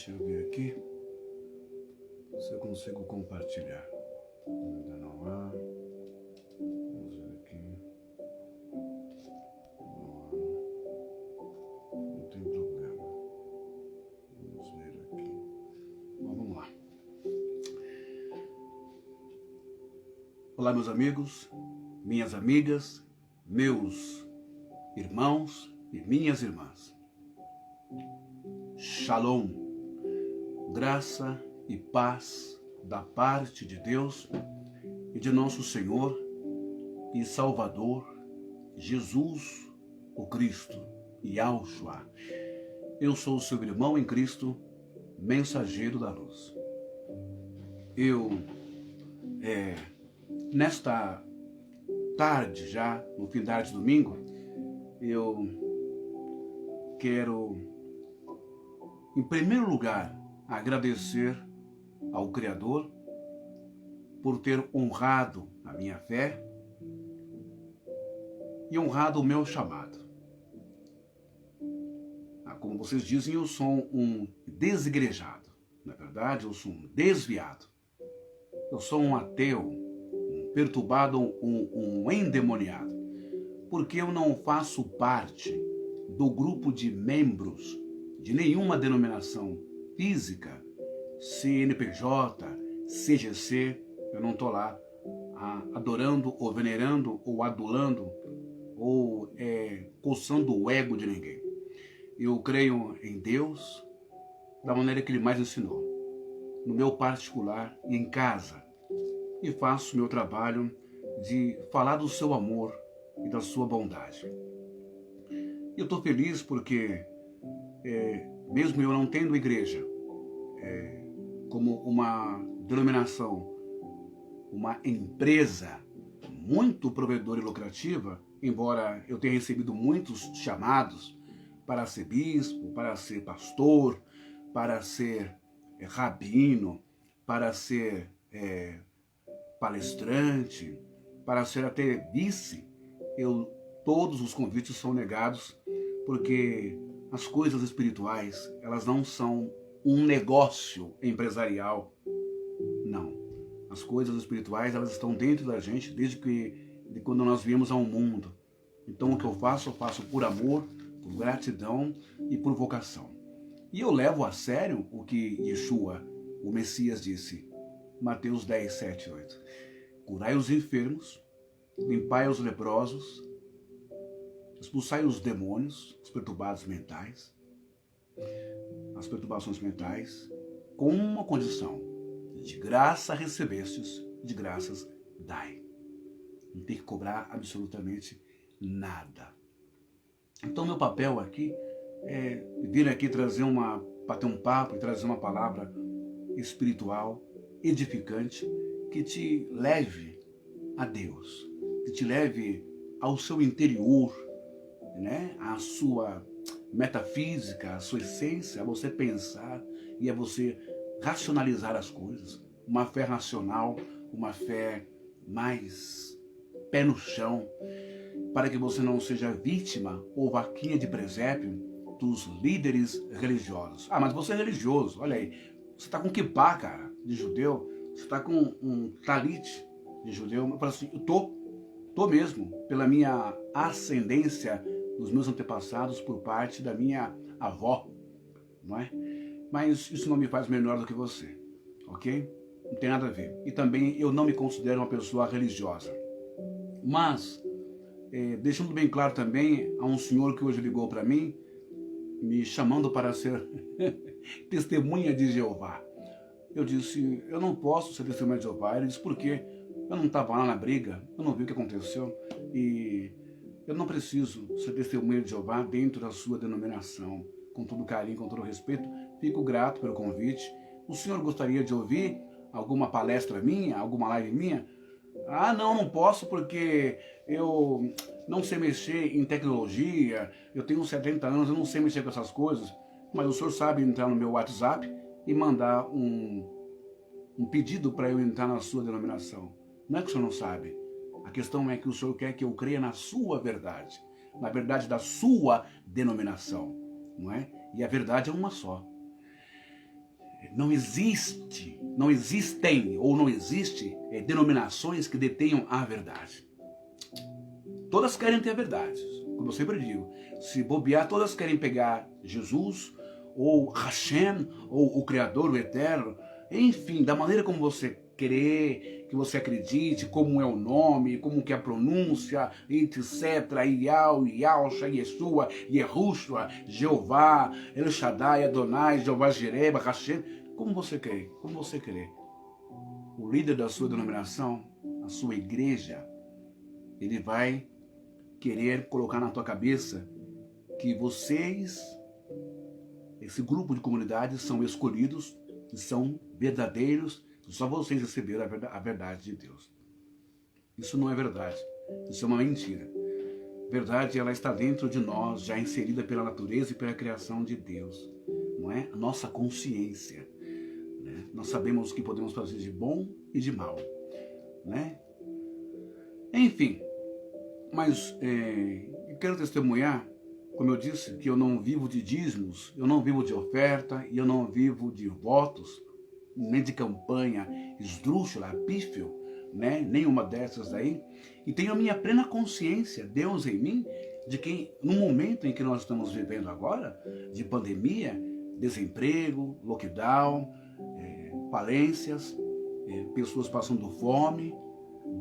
Deixa eu ver aqui se eu consigo compartilhar. Ainda não há. Vamos ver aqui. Não tem problema. Vamos ver aqui. Bom, vamos lá. Olá, meus amigos, minhas amigas, meus irmãos e minhas irmãs. Shalom, graça e paz da parte de Deus e de nosso Senhor e Salvador, Jesus, o Cristo, Yahushua. Eu sou o seu irmão em Cristo, mensageiro da luz. Nesta tarde, já no fim da tarde de domingo, eu quero, em primeiro lugar, agradecer ao Criador por ter honrado a minha fé e honrado o meu chamado. Como vocês dizem, eu sou um desigrejado. Na verdade, eu sou um desviado. Eu sou um ateu, um perturbado, um endemoniado. Porque eu não faço parte do grupo de membros de nenhuma denominação física, CNPJ, CGC, eu não estou lá adorando ou venerando ou adulando ou coçando o ego de ninguém. Eu creio em Deus da maneira que Ele mais ensinou, no meu particular e em casa, e faço meu trabalho de falar do seu amor e da sua bondade. Eu estou feliz porque, mesmo eu não tendo igreja como uma denominação, uma empresa muito provedora e lucrativa, embora eu tenha recebido muitos chamados para ser bispo, para ser pastor, para ser rabino, para ser palestrante, para ser até vice, todos os convites são negados, porque as coisas espirituais, elas não são um negócio empresarial, não. As coisas espirituais, elas estão dentro da gente desde quando nós viemos ao mundo. Então o que eu faço por amor, por gratidão e por vocação. E eu levo a sério o que Yeshua, o Messias, disse, Mateus 10, 7, 8. Curai os enfermos, limpai os leprosos, expulsai os demônios, os perturbados mentais, as perturbações mentais, com uma condição: de graça recebestes, de graças dai. Não tem que cobrar absolutamente nada. Então meu papel aqui é vir aqui bater um papo e trazer uma palavra espiritual, edificante, que te leve a Deus, que te leve ao seu interior, né? A sua metafísica, a sua essência, a você pensar e a você racionalizar as coisas. Uma fé racional, uma fé mais pé no chão, para que você não seja vítima ou vaquinha de presépio dos líderes religiosos. Ah, mas você é religioso, olha aí. Você está com kippá, cara, de judeu. Você está com um talit de judeu. Eu falo assim, eu tô mesmo, pela minha ascendência dos meus antepassados, por parte da minha avó, não é? Mas isso não me faz melhor do que você, ok? Não tem nada a ver. E também eu não me considero uma pessoa religiosa. Mas, deixando bem claro também, há um senhor que hoje ligou para mim, me chamando para ser testemunha de Jeová. Eu disse, eu não posso ser testemunha de Jeová. Ele disse, por quê? Eu não estava lá na briga, eu não vi o que aconteceu e eu não preciso ser testemunha de Jeová dentro da sua denominação. Com todo carinho, com todo respeito, fico grato pelo convite. O senhor gostaria de ouvir alguma palestra minha, alguma live minha? Ah, não posso porque eu não sei mexer em tecnologia, eu tenho 70 anos, eu não sei mexer com essas coisas, mas o senhor sabe entrar no meu WhatsApp e mandar um pedido para eu entrar na sua denominação. Não é que o senhor não sabe, a questão é que o senhor quer que eu creia na sua verdade, na verdade da sua denominação, não é? E a verdade é uma só. não existem ou não existe denominações que detenham a verdade. Todas querem ter a verdade, como eu sempre digo. Se bobear, todas querem pegar Jesus, ou Hashem, ou o Criador, o Eterno, enfim, da maneira como você querer, que você acredite, como é o nome, como que é a pronúncia, etc, Iau, Yausha, Yeshua, Yehushua, Jeová, El Shaddai, Adonai, Jeová Jireh, Hashem, como você quer, como você querer. O líder da sua denominação, a sua igreja, ele vai querer colocar na tua cabeça que vocês, esse grupo de comunidades, são escolhidos e são verdadeiros, só vocês receberam a verdade de Deus. Isso não é verdade, isso é uma mentira. A verdade, ela está dentro de nós, já inserida pela natureza e pela criação de Deus, não é? A nossa consciência, né? Nós sabemos o que podemos fazer de bom e de mal, né? Enfim, mas eu quero testemunhar, como eu disse, que eu não vivo de dízimos, eu não vivo de oferta, e eu não vivo de votos, nem de campanha esdrúxula, pífio, né? Nenhuma dessas aí. E tenho a minha plena consciência, Deus em mim, de que no momento em que nós estamos vivendo agora, de pandemia, desemprego, lockdown, falências, pessoas passando fome,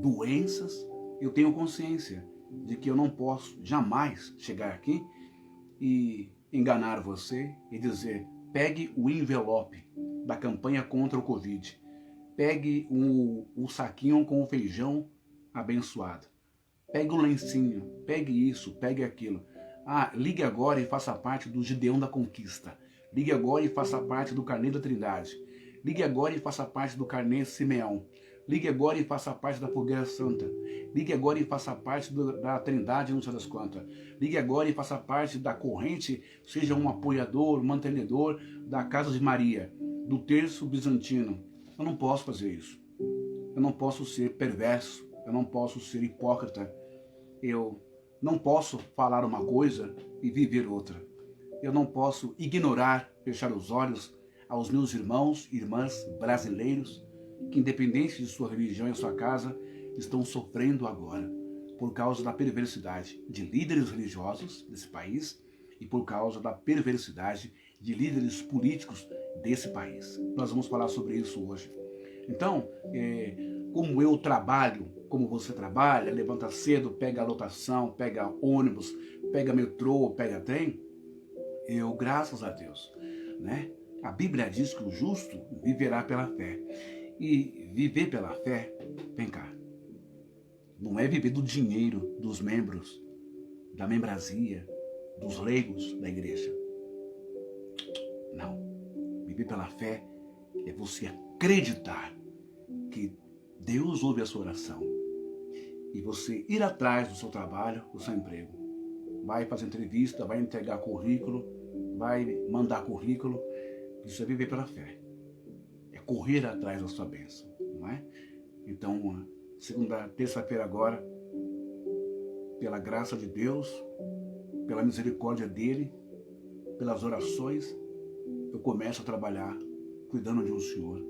doenças, eu tenho consciência de que eu não posso jamais chegar aqui e enganar você e dizer: pegue o envelope da campanha contra o Covid, pegue o saquinho com o feijão abençoado, pegue o lencinho, pegue isso, pegue aquilo. Ah, ligue agora e faça parte do Gideão da Conquista, ligue agora e faça parte do Carnê da Trindade, ligue agora e faça parte do Carnê Simeão, ligue agora e faça parte da Fogueira Santa. Ligue agora e faça parte da Trindade, não sei das quantas. Ligue agora e faça parte da corrente, seja um apoiador, mantenedor da Casa de Maria, do Terço Bizantino. Eu não posso fazer isso. Eu não posso ser perverso. Eu não posso ser hipócrita. Eu não posso falar uma coisa e viver outra. Eu não posso ignorar, fechar os olhos aos meus irmãos e irmãs brasileiros que, independente de sua religião e sua casa, estão sofrendo agora por causa da perversidade de líderes religiosos desse país e por causa da perversidade de líderes políticos desse país. Nós vamos falar sobre isso hoje. Então, como eu trabalho, como você trabalha, levanta cedo, pega a lotação, pega ônibus, pega metrô, pega trem, eu, graças a Deus, né? A Bíblia diz que o justo viverá pela fé. E viver pela fé, vem cá, não é viver do dinheiro dos membros, da membrazia, dos leigos da igreja. Não. Viver pela fé é você acreditar que Deus ouve a sua oração e você ir atrás do seu trabalho, do seu emprego. Vai fazer entrevista, vai entregar currículo, vai mandar currículo. Isso é viver pela fé. É correr atrás da sua bênção, não é? Então, terça-feira agora, pela graça de Deus, pela misericórdia dele, pelas orações, eu começo a trabalhar cuidando de um senhor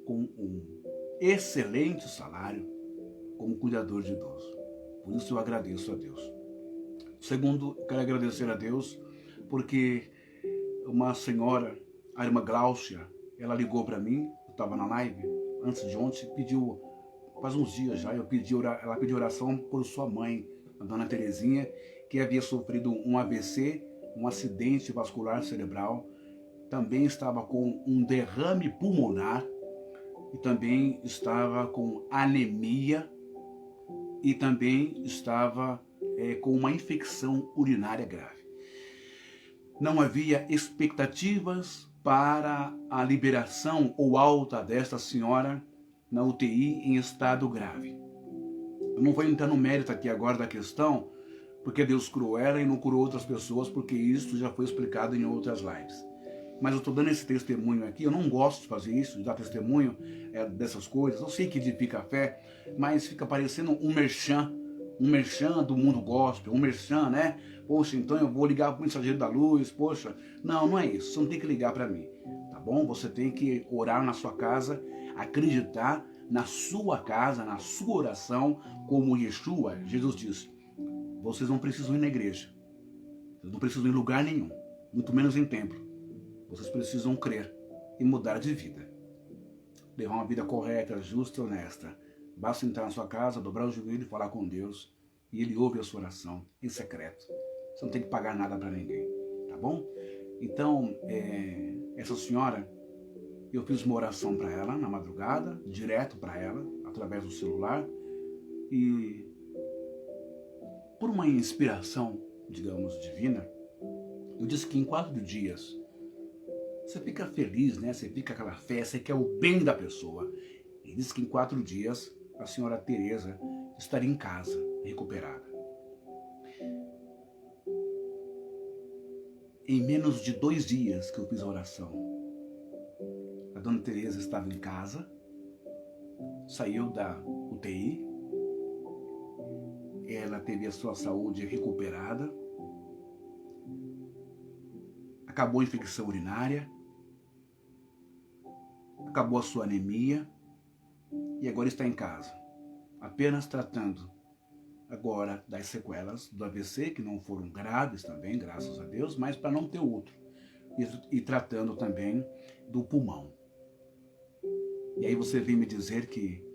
com um excelente salário como cuidador de idoso. Por isso eu agradeço a Deus. Segundo, eu quero agradecer a Deus porque uma senhora, a irmã Gláucia, ela ligou para mim, eu estava na live antes de ontem, pediu, faz uns dias já, ela pediu oração por sua mãe, a dona Terezinha, que havia sofrido um AVC, um acidente vascular cerebral, também estava com um derrame pulmonar e também estava com anemia e também estava com uma infecção urinária grave. Não havia expectativas para a liberação ou alta desta senhora na UTI em estado grave. Eu não vou entrar no mérito aqui agora da questão, porque Deus curou ela e não curou outras pessoas, porque isso já foi explicado em outras lives. Mas eu estou dando esse testemunho aqui, eu não gosto de fazer isso, de dar testemunho dessas coisas. Eu sei que edifica a fé, mas fica parecendo um merchan do mundo gospel, um merchan, né? Poxa, então eu vou ligar para o mensageiro da luz, poxa. Não, não é isso, você não tem que ligar para mim, tá bom? Você tem que orar na sua casa, acreditar na sua casa, na sua oração, como Yeshua, Jesus disse. Vocês não precisam ir na igreja, vocês não precisam ir em lugar nenhum, muito menos em templo. Vocês precisam crer e mudar de vida. Levar uma vida correta, justa e honesta. Basta entrar na sua casa, dobrar o joelho e falar com Deus, e Ele ouve a sua oração em secreto. Você não tem que pagar nada para ninguém, tá bom? Então, essa senhora, eu fiz uma oração para ela na madrugada, direto para ela, através do celular, e por uma inspiração, digamos, divina, eu disse que em 4 dias você fica feliz, né? Você fica aquela fé, você quer o bem da pessoa. E disse que em 4 dias a senhora Teresa estaria em casa, recuperada. Em menos de 2 dias que eu fiz a oração, a dona Teresa estava em casa, saiu da UTI, ela teve a sua saúde recuperada, acabou a infecção urinária, acabou a sua anemia e agora está em casa, apenas tratando agora das sequelas do AVC, que não foram graves também, graças a Deus, mas para não ter outro. E tratando também do pulmão. E aí você vem me dizer que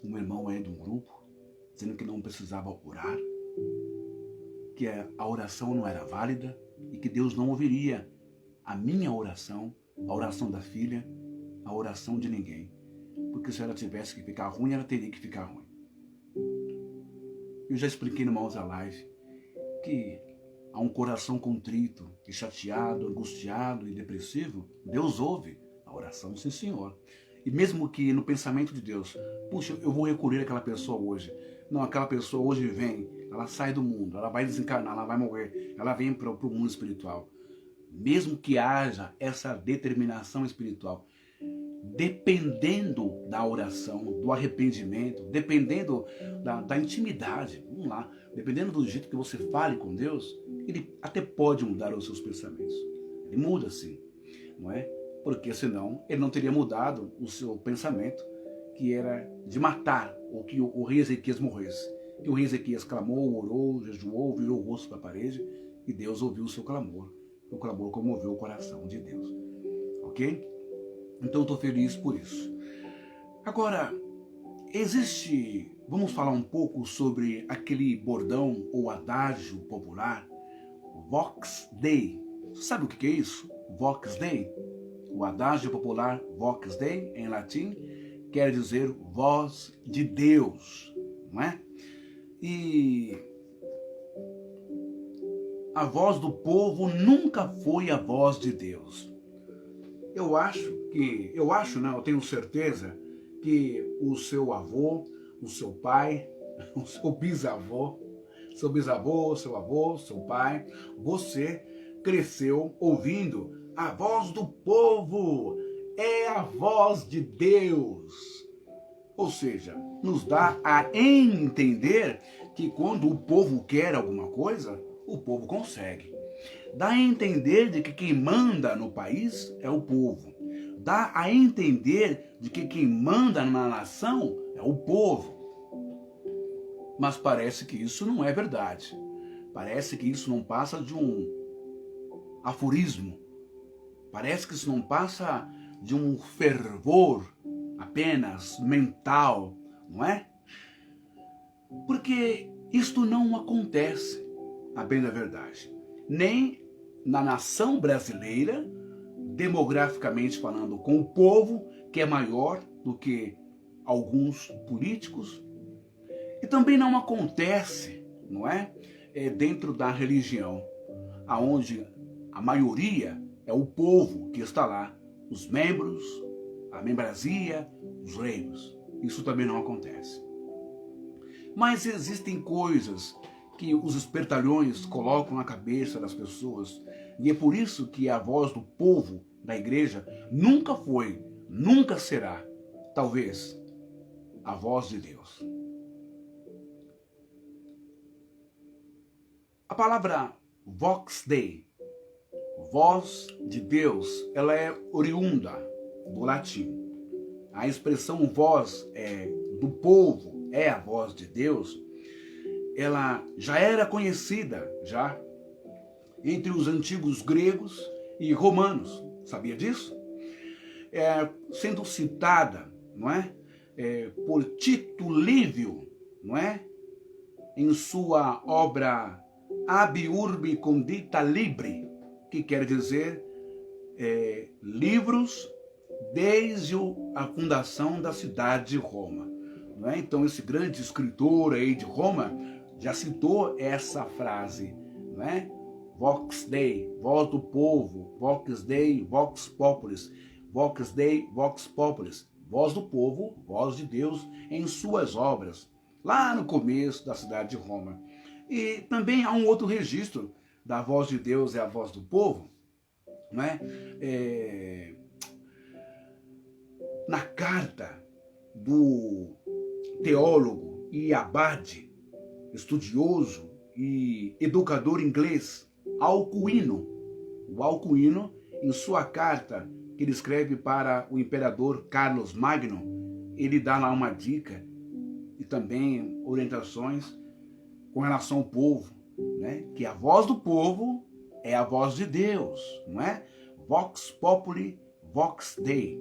um irmão é de um grupo, dizendo que não precisava orar, que a oração não era válida e que Deus não ouviria a minha oração, a oração da filha, a oração de ninguém. Porque se ela tivesse que ficar ruim, ela teria que ficar ruim. Eu já expliquei numa outra live que há um coração contrito, e chateado, angustiado e depressivo, Deus ouve a oração, sim senhor. E mesmo que no pensamento de Deus, puxa, eu vou recolher aquela pessoa hoje. Não, aquela pessoa hoje vem, ela sai do mundo, ela vai desencarnar, ela vai morrer, ela vem para o mundo espiritual. Mesmo que haja essa determinação espiritual, dependendo da oração, do arrependimento, dependendo da intimidade, vamos lá, dependendo do jeito que você fale com Deus, Ele até pode mudar os seus pensamentos. Ele muda sim, não é? Porque senão Ele não teria mudado o seu pensamento, que era de matar, ou que o rei Ezequias morresse. Que o rei Ezequias clamou, orou, jejuou, virou o rosto para a parede, e Deus ouviu o seu clamor. O clamor comoveu o coração de Deus. Ok? Então eu estou feliz por isso. Agora, vamos falar um pouco sobre aquele bordão ou adágio popular, Vox Dei. Sabe o que é isso? Vox Dei? O adágio popular Vox Dei, em latim, quer dizer voz de Deus, não é? E a voz do povo nunca foi a voz de Deus. Eu tenho certeza que o seu avô, o seu pai, o seu bisavô, seu avô, seu pai, você cresceu ouvindo a voz do povo, é a voz de Deus. Ou seja, nos dá a entender que quando o povo quer alguma coisa, o povo consegue. Dá a entender de que quem manda no país é o povo. Dá a entender de que quem manda na nação é o povo. Mas parece que isso não é verdade. Parece que isso não passa de um aforismo. Parece que isso não passa de um fervor apenas mental, não é? Porque isto não acontece, a bem da verdade. Nem na nação brasileira, demograficamente falando, com o povo, que é maior do que alguns políticos. E também não acontece, não é? Dentro da religião, aonde a maioria é o povo que está lá, os membros, a membrazia, os leigos. Isso também não acontece. Mas existem coisas que os espertalhões colocam na cabeça das pessoas, e é por isso que a voz do povo da igreja nunca foi, nunca será, talvez, a voz de Deus. A palavra Vox Dei, voz de Deus, ela é oriunda do latim. A expressão voz do povo é a voz de Deus, ela já era conhecida já entre os antigos gregos e romanos. Sabia disso? Sendo citada, não é? Por Tito Livio, não é? Em sua obra Ab Urbi Condita Libri, que quer dizer livros desde a fundação da cidade de Roma. Não é? Então esse grande escritor aí de Roma já citou essa frase, não é? Vox Dei, voz do povo, Vox Dei, Vox Populis, Vox Dei, Vox Populis, voz do povo, voz de Deus em suas obras, lá no começo da cidade de Roma. E também há um outro registro da voz de Deus, é a voz do povo, não é? Na carta do teólogo e abade, estudioso e educador inglês, Alcuino. O Alcuino, em sua carta que ele escreve para o imperador Carlos Magno, ele dá lá uma dica e também orientações com relação ao povo, né? Que a voz do povo é a voz de Deus, não é? Vox Populi, Vox Dei.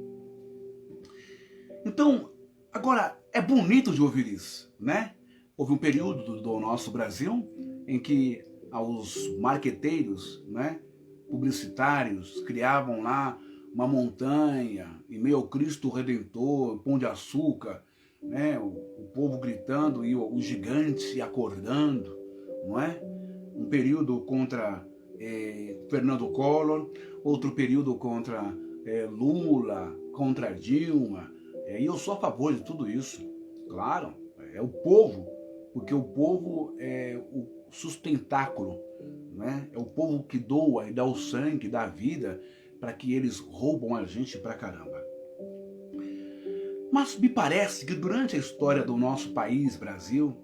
Então, agora, é bonito de ouvir isso, né? Houve um período do nosso Brasil em que os marqueteiros, né, publicitários, criavam lá uma montanha, em meio ao Cristo Redentor, Pão de Açúcar, né, o povo gritando e o gigante acordando, não é? Um período contra Fernando Collor, outro período contra Lula, contra Dilma, e eu sou a favor de tudo isso, claro, é o povo, porque o povo é o sustentáculo, né? É o povo que doa e dá o sangue, dá a vida, para que eles roubam a gente pra caramba. Mas me parece que durante a história do nosso país, Brasil,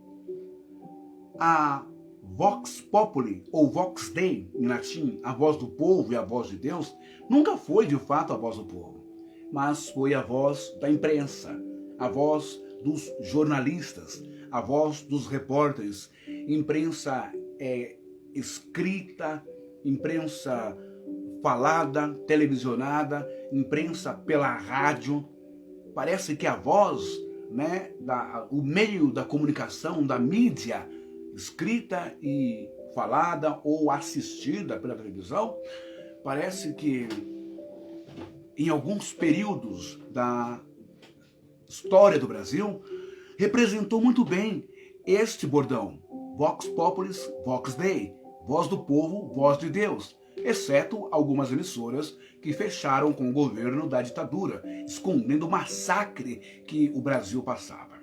a Vox Populi, ou Vox Dei, em latim, a voz do povo e a voz de Deus, nunca foi de fato a voz do povo, mas foi a voz da imprensa, a voz dos jornalistas, a voz dos repórteres, imprensa escrita, imprensa falada, televisionada, imprensa pela rádio. Parece que a voz, né, o meio da comunicação, da mídia, escrita e falada ou assistida pela televisão, parece que em alguns períodos da história do Brasil, representou muito bem este bordão, Vox Populis, Vox Dei, voz do povo, voz de Deus, exceto algumas emissoras que fecharam com o governo da ditadura, escondendo o massacre que o Brasil passava.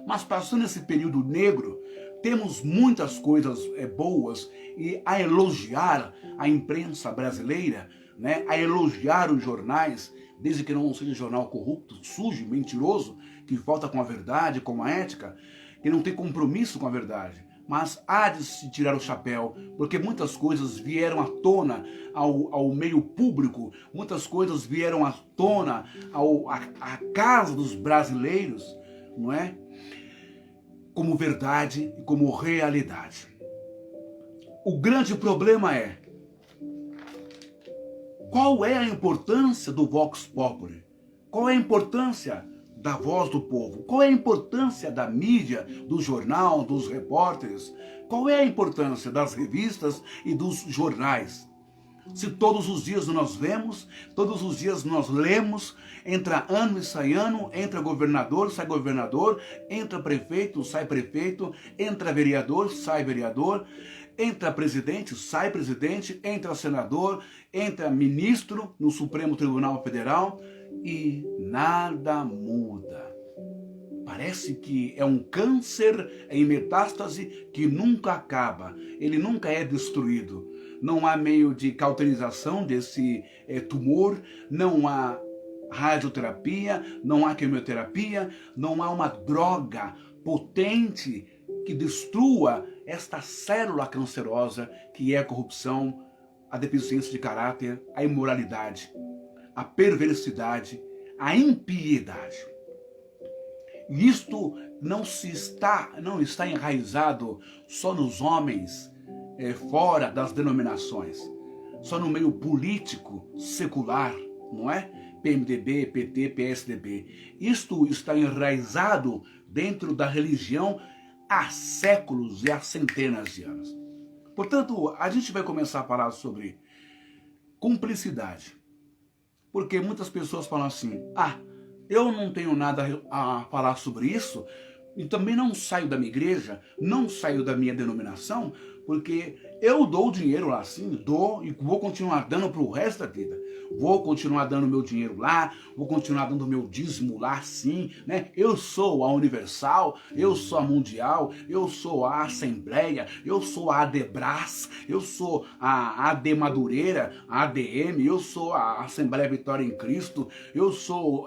Mas passando esse período negro, temos muitas coisas boas e a elogiar a imprensa brasileira, né, a elogiar os jornais, desde que não seja jornal corrupto, sujo, mentiroso, que falta com a verdade, com a ética, que não tem compromisso com a verdade. Mas há de se tirar o chapéu, porque muitas coisas vieram à tona ao meio público, muitas coisas vieram à tona à casa dos brasileiros, não é? Como verdade e como realidade. O grande problema é: qual é a importância do Vox Populi? Qual é a importância da voz do povo? Qual é a importância da mídia, do jornal, dos repórteres? Qual é a importância das revistas e dos jornais? Se todos os dias nós vemos, todos os dias nós lemos, entra ano e sai ano, entra governador, sai governador, entra prefeito, sai prefeito, entra vereador, sai vereador, entra presidente, sai presidente, entra senador, entra ministro no Supremo Tribunal Federal e nada muda. Parece que é um câncer em metástase que nunca acaba, ele nunca é destruído. Não há meio de cauterização desse tumor, não há radioterapia, não há quimioterapia, não há uma droga potente que destrua esta célula cancerosa que é a corrupção, a deficiência de caráter, a imoralidade, a perversidade, a impiedade. E isto não está enraizado só nos homens fora das denominações, só no meio político secular, não é? PMDB, PT, PSDB. Isto está enraizado dentro da religião há séculos e há centenas de anos. Portanto, a gente vai começar a falar sobre cumplicidade. Porque muitas pessoas falam assim, eu não tenho nada a falar sobre isso, e também não saio da minha igreja, não saio da minha denominação, porque eu dou dinheiro lá sim, dou e vou continuar dando para o resto da vida. Vou continuar dando meu dinheiro lá, vou continuar dando meu dízimo lá sim, né? Eu sou a Universal, eu sou a Mundial, eu sou a Assembleia, eu sou a Adebras, eu sou a AD Madureira, a ADM, eu sou a Assembleia Vitória em Cristo, eu sou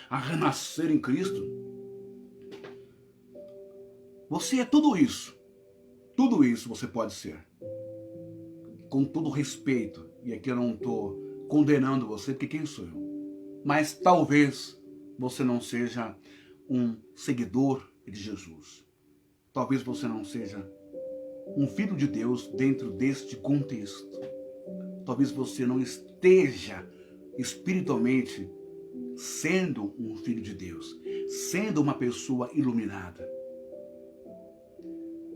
a Renascer em Cristo. Você é tudo isso. Tudo isso você pode ser. Com todo respeito. E aqui eu não estou condenando você, porque quem sou eu? Mas talvez você não seja um seguidor de Jesus. Talvez você não seja um filho de Deus dentro deste contexto. Talvez você não esteja espiritualmente sendo um filho de Deus, sendo uma pessoa iluminada.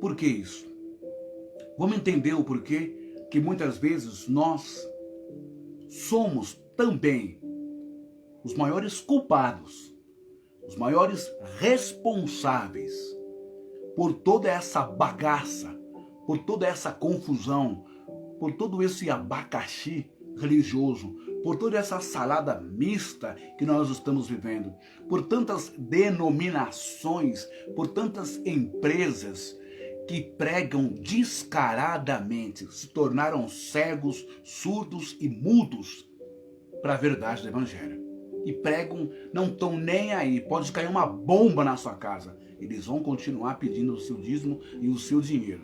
Por que isso? Vamos entender o porquê que muitas vezes nós somos também os maiores culpados, os maiores responsáveis por toda essa bagaça, por toda essa confusão, por todo esse abacaxi religioso, por toda essa salada mista que nós estamos vivendo, por tantas denominações, por tantas empresas que pregam descaradamente, se tornaram cegos, surdos e mudos para a verdade do Evangelho. E pregam, não estão nem aí, pode cair uma bomba na sua casa, eles vão continuar pedindo o seu dízimo e o seu dinheiro.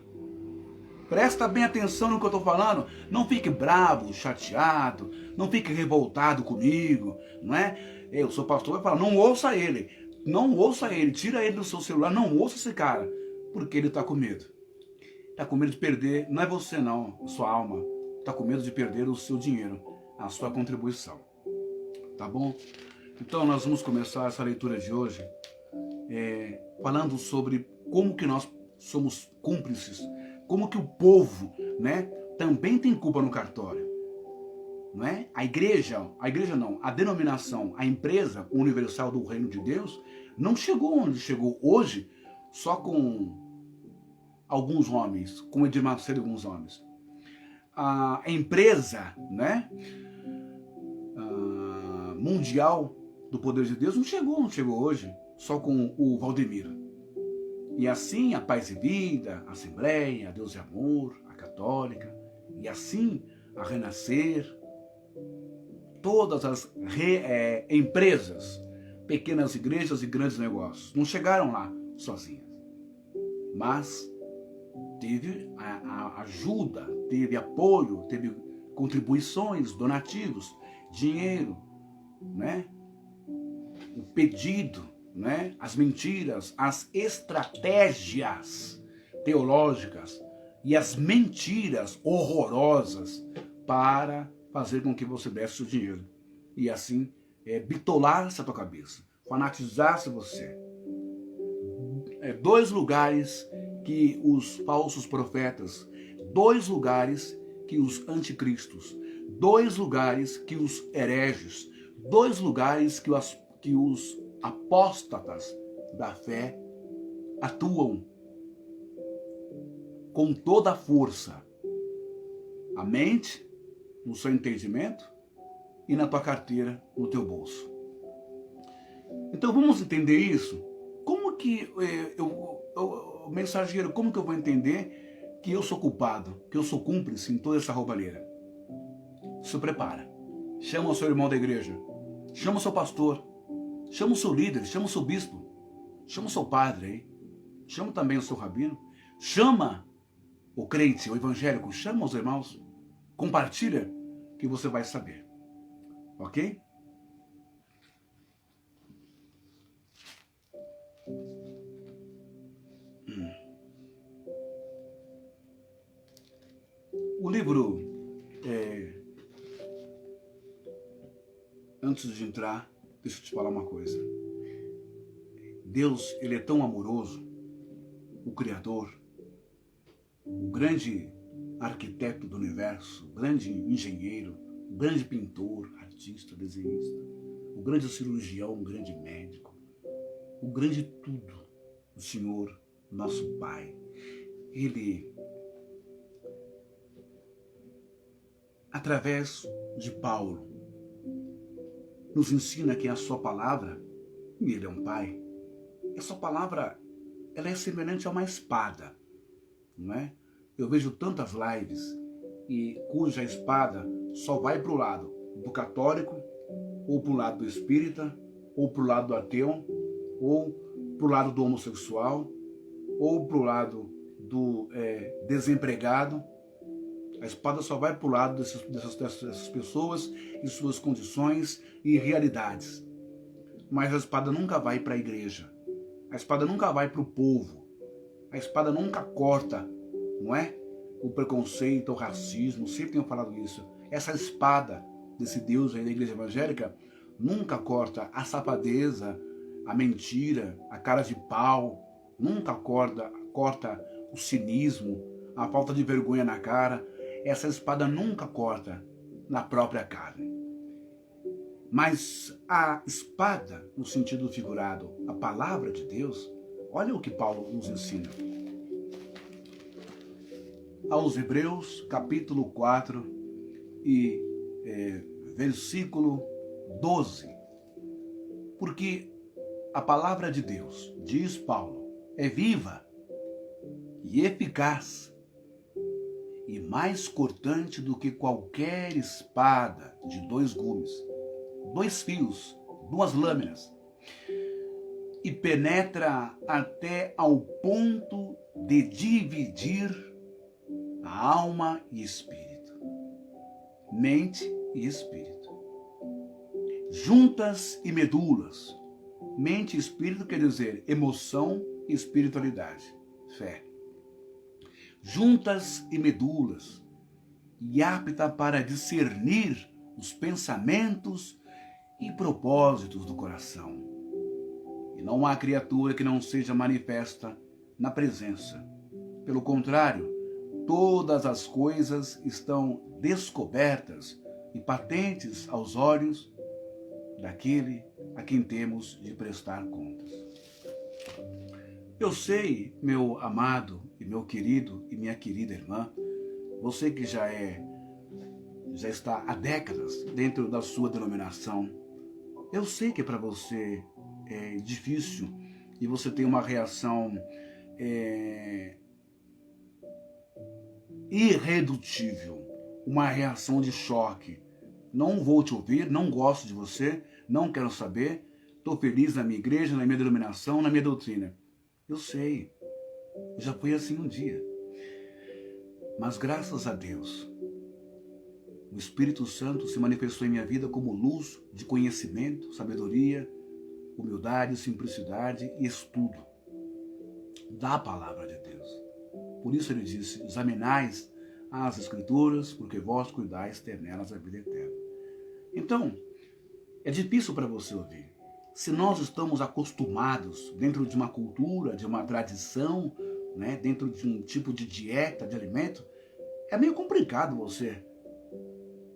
Presta bem atenção no que eu estou falando, não fique bravo, chateado, não fique revoltado comigo, não é? Eu sou pastor, vai falar, não ouça ele, tira ele do seu celular, não ouça esse cara. Porque ele está com medo. Está com medo de perder, não é você não, a sua alma. Está com medo de perder o seu dinheiro, a sua contribuição. Tá bom? Então nós vamos começar essa leitura de hoje falando sobre como que nós somos cúmplices, como que o povo, né, também tem culpa no cartório. Não é? A igreja não, a denominação, a empresa universal do reino de Deus não chegou onde chegou hoje só com alguns homens, com Edir Macedo e alguns homens. A empresa, né, mundial do poder de Deus não chegou hoje só com o Valdemiro. E assim a Paz e Vida, a Assembleia, a Deus e Amor, a Católica, e assim a Renascer, todas as empresas, pequenas igrejas e grandes negócios, não chegaram lá sozinhas. Mas teve a ajuda, teve apoio, teve contribuições, donativos, dinheiro, né? O pedido, né? As mentiras, as estratégias teológicas e as mentiras horrorosas para fazer com que você desse o dinheiro. E assim, bitolar-se a tua cabeça, fanatizar-se você. Dois lugares que os falsos profetas, dois lugares que os anticristos, dois lugares que os hereges, dois lugares que os apóstatas da fé atuam com toda a força. A mente, no seu entendimento, e na tua carteira, no teu bolso. Então vamos entender isso. Como que o mensageiro, como que eu vou entender que eu sou culpado, que eu sou cúmplice em toda essa roubalheira? Se prepara. Chama o seu irmão da igreja. Chama o seu pastor. Chama o seu líder. Chama o seu bispo. Chama o seu padre aí. Chama também o seu rabino. Chama o crente, o evangélico. Chama os irmãos. Compartilha que você vai saber. Ok? O livro, antes de entrar, deixa eu te falar uma coisa. Deus, ele é tão amoroso, o Criador, o grande arquiteto do universo, o grande engenheiro, o grande pintor, artista, desenhista, o grande cirurgião, o grande médico, o grande tudo, o Senhor, nosso Pai. Ele, através de Paulo, nos ensina que a sua palavra, e ele é um pai, a sua palavra, ela é semelhante a uma espada, não é? Eu vejo tantas lives e cuja espada só vai para o lado do católico, ou para o lado do espírita, ou para o lado do ateu, ou para o lado do homossexual, ou para o lado do desempregado. A espada só vai para o lado dessas pessoas e suas condições e realidades. Mas a espada nunca vai para a igreja. A espada nunca vai para o povo. A espada nunca corta, não é? O preconceito, o racismo, sempre tenho falado isso. Essa espada desse Deus aí da igreja evangélica nunca corta a safadeza, a mentira, a cara de pau, nunca corta o cinismo, a falta de vergonha na cara. Essa espada nunca corta na própria carne. Mas a espada, no sentido figurado, a palavra de Deus, olha o que Paulo nos ensina. Aos Hebreus, capítulo 4 e versículo 12. Porque a palavra de Deus, diz Paulo, é viva e eficaz e mais cortante do que qualquer espada de 2 gumes, 2 fios, 2 lâminas, e penetra até ao ponto de dividir a alma e espírito, mente e espírito, juntas e medulas. Mente e espírito quer dizer emoção e espiritualidade, fé. Juntas e medulas, e apta para discernir os pensamentos e propósitos do coração. E não há criatura que não seja manifesta na presença. Pelo contrário, todas as coisas estão descobertas e patentes aos olhos daquele a quem temos de prestar contas. Eu sei, meu amado e meu querido e minha querida irmã, você que já está há décadas dentro da sua denominação, eu sei que para você é difícil e você tem uma reação irredutível, uma reação de choque. Não vou te ouvir, não gosto de você, não quero saber, estou feliz na minha igreja, na minha denominação, na minha doutrina. Eu sei, já foi assim um dia. Mas graças a Deus, o Espírito Santo se manifestou em minha vida como luz de conhecimento, sabedoria, humildade, simplicidade e estudo da palavra de Deus. Por isso ele disse, examinais as Escrituras, porque vós cuidais ter nelas a vida eterna. Então, é difícil para você ouvir. Se nós estamos acostumados dentro de uma cultura, de uma tradição, né, dentro de um tipo de dieta, de alimento, é meio complicado você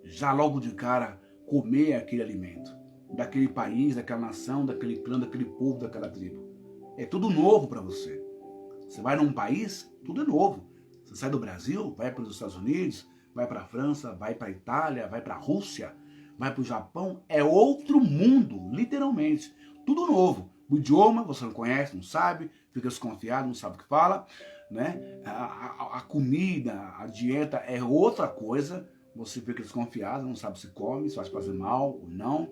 já logo de cara comer aquele alimento, daquele país, daquela nação, daquele clã, daquele povo, daquela tribo. É tudo novo para você. Você vai num país, tudo é novo. Você sai do Brasil, vai para os Estados Unidos, vai para a França, vai para a Itália, vai para a Rússia, vai para o Japão, é outro mundo, literalmente. Tudo novo. O idioma você não conhece, não sabe, fica desconfiado, não sabe o que fala, né? A comida, a dieta é outra coisa, você fica desconfiado, não sabe se come, se vai fazer mal ou não.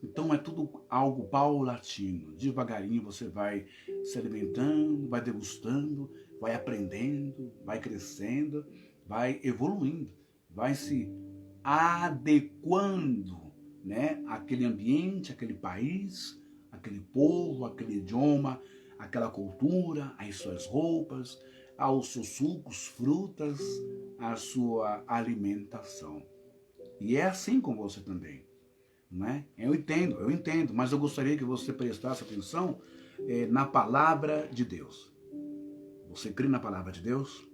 Então é tudo algo paulatino, devagarinho você vai se alimentando, vai degustando, vai aprendendo, vai crescendo, vai evoluindo. vai se adequando, né, àquele ambiente, àquele país, aquele povo, aquele idioma, aquela cultura, às suas roupas, aos seus sucos, frutas, à sua alimentação. E é assim com você também, né? Eu entendo, mas eu gostaria que você prestasse atenção na palavra de Deus. Você crê na palavra de Deus?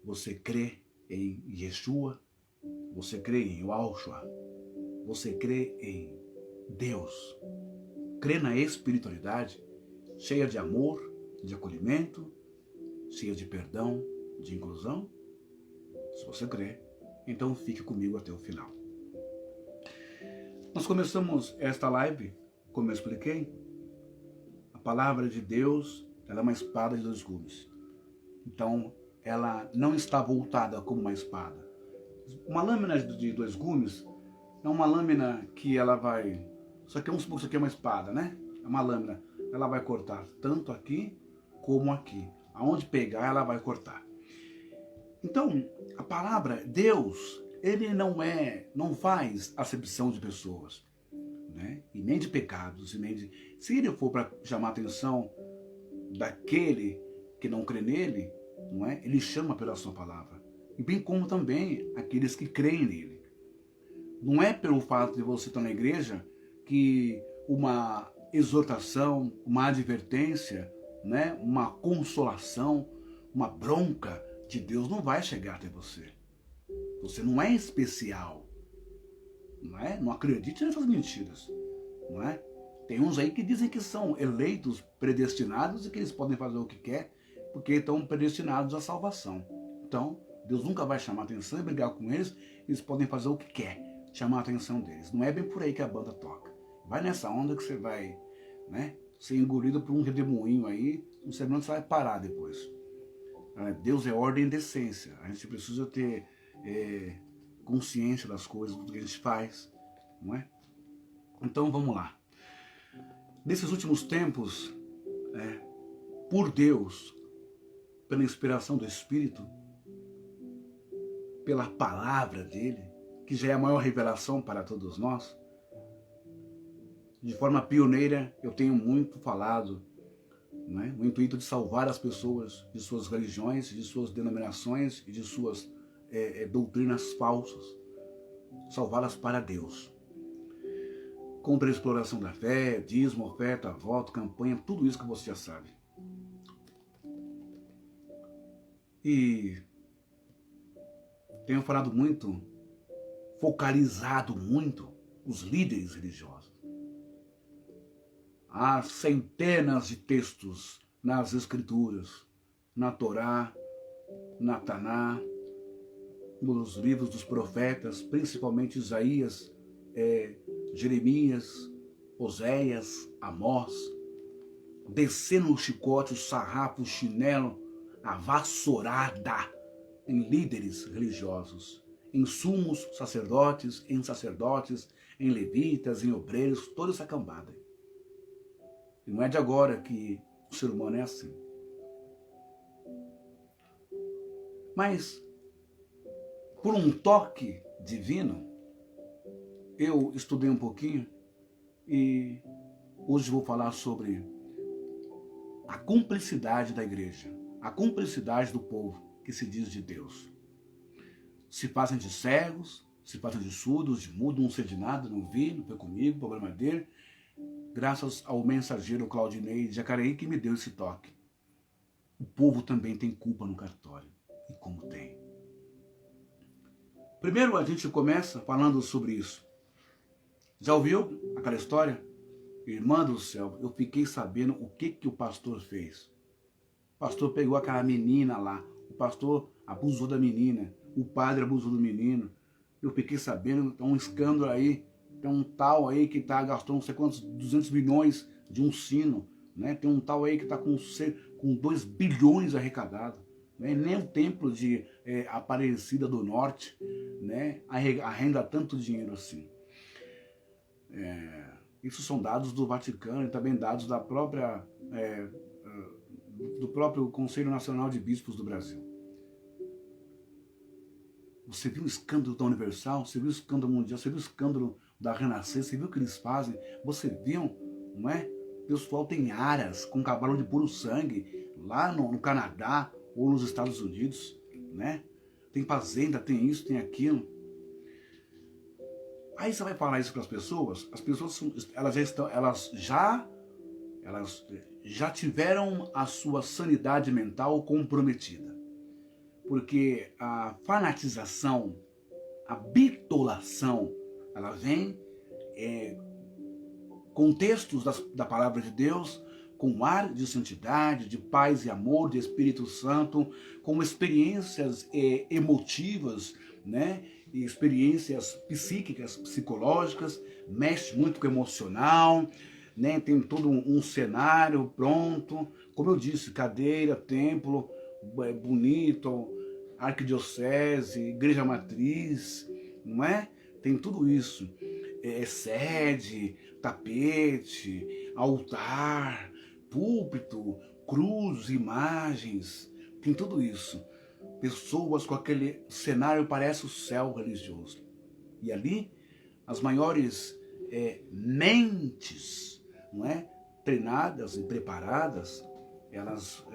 Você crê em Yeshua? Você crê em Yahushua? Você crê em Deus? Crê na espiritualidade cheia de amor, de acolhimento, cheia de perdão, de inclusão? Se você crê, então fique comigo até o final. Nós começamos esta live, como eu expliquei, a palavra de Deus, ela é uma espada de dois gumes. Então, ela não está voltada como uma espada. Uma lâmina de dois gumes é uma lâmina que ela vai... Isso aqui é uma espada, né? É uma lâmina. Ela vai cortar tanto aqui como aqui. Aonde pegar, ela vai cortar. Então, a palavra Deus, ele não faz acepção de pessoas, né? E nem de pecados, e nem de... Se ele for para chamar a atenção daquele que não crê nele, não é? Ele chama pela sua palavra. E bem como também aqueles que creem nele. Não é pelo fato de você estar na igreja que uma exortação, uma advertência, né? Uma consolação, uma bronca de Deus não vai chegar até você. Você não é especial. Não é? Não acredite nessas mentiras. Não é? Tem uns aí que dizem que são eleitos, predestinados e que eles podem fazer o que quer porque estão predestinados à salvação. Então, Deus nunca vai chamar atenção e brigar com eles, eles podem fazer o que quer, chamar a atenção deles. Não é bem por aí que a banda toca. Vai nessa onda que você vai, né, ser engolido por um redemoinho aí, não sei onde você vai parar depois. Deus é ordem e decência. A gente precisa ter consciência das coisas, do que a gente faz, não é? Então vamos lá. Nesses últimos tempos, por Deus, pela inspiração do Espírito, pela palavra dele, que já é a maior revelação para todos nós, de forma pioneira eu tenho muito falado, né, o intuito de salvar as pessoas de suas religiões, de suas denominações e de suas doutrinas falsas, salvá-las para Deus. Contra a exploração da fé, dízimo, oferta, voto, campanha, tudo isso que você já sabe. E tenho falado muito, focalizado muito os líderes religiosos. Há centenas de textos nas Escrituras, na Torá, na Taná, nos livros dos profetas, principalmente Isaías, Jeremias, Oséias, Amós, descendo o chicote, o sarrafo, o chinelo, a vassourada em líderes religiosos, em sumos sacerdotes, em levitas, em obreiros, toda essa cambada. E não é de agora que o ser humano é assim. Mas, por um toque divino, eu estudei um pouquinho e hoje vou falar sobre a cumplicidade da igreja, a cumplicidade do povo que se diz de Deus. Se fazem de cegos, se fazem de surdos, de mudo, não sei de nada, não vi, não foi comigo, problema dele. Graças ao mensageiro Claudinei de Jacareí que me deu esse toque. O povo também tem culpa no cartório. E como tem? Primeiro a gente começa falando sobre isso. Já ouviu aquela história? Irmã do céu, eu fiquei sabendo o que o pastor fez. O pastor pegou aquela menina lá. O pastor abusou da menina. O padre abusou do menino. Eu fiquei sabendo, tem um escândalo aí. Tem um tal aí que gastou não sei quantos, 200 milhões de um sino. Né? Tem um tal aí que está com 2 bilhões arrecadado. Né? Nem o templo de Aparecida do Norte, né, arrenda tanto dinheiro assim. Isso são dados do Vaticano e também dados da própria, do próprio Conselho Nacional de Bispos do Brasil. Você viu o escândalo da Universal? Você viu o escândalo mundial? Você viu o escândalo da Renascer? Você viu o que eles fazem? Você viu, não é? O pessoal tem aras com cavalo de puro sangue lá no Canadá ou nos Estados Unidos, né? Tem fazenda, tem isso, tem aquilo. Aí você vai falar isso para as pessoas elas já tiveram a sua sanidade mental comprometida. Porque a fanatização, a bitolação, ela vem com textos da palavra de Deus, com ar de santidade, de paz e amor, de Espírito Santo, com experiências emotivas, né? E experiências psíquicas, psicológicas, mexe muito com o emocional, né? Tem todo um cenário pronto, como eu disse, cadeira, templo, bonito, arquidiocese, igreja matriz, não é? Tem tudo isso, sede, tapete, altar, púlpito, cruz, imagens, tem tudo isso. Pessoas com aquele cenário, parece o céu religioso. E ali, as maiores mentes, não é? Treinadas e preparadas, elas,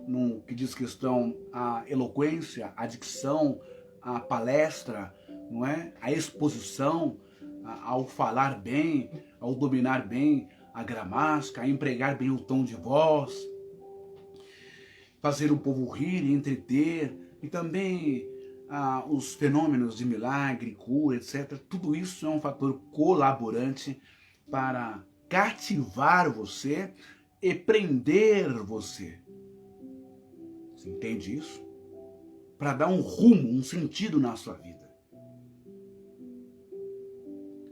no que diz questão à eloquência, à dicção, à palestra, não é? À exposição, ao falar bem, ao dominar bem a gramática, a empregar bem o tom de voz, fazer o povo rir e entreter, e também os fenômenos de milagre, cura, etc. Tudo isso é um fator colaborante para cativar você e prender você. Você entende isso? Para dar um rumo, um sentido na sua vida.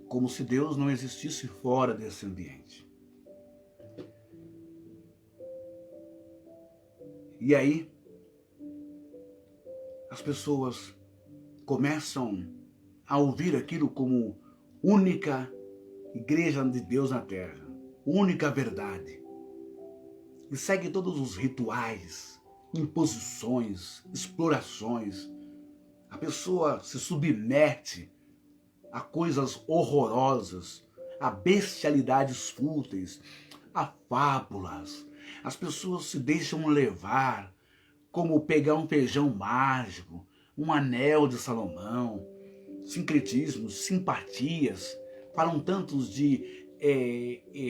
Como se Deus não existisse fora desse ambiente. E aí, as pessoas começam a ouvir aquilo como única igreja de Deus na terra, única verdade. E segue todos os rituais, imposições, explorações. A pessoa se submete a coisas horrorosas, a bestialidades fúteis, a fábulas. As pessoas se deixam levar, como pegar um feijão mágico, um anel de Salomão, sincretismos, simpatias. Falam tantos de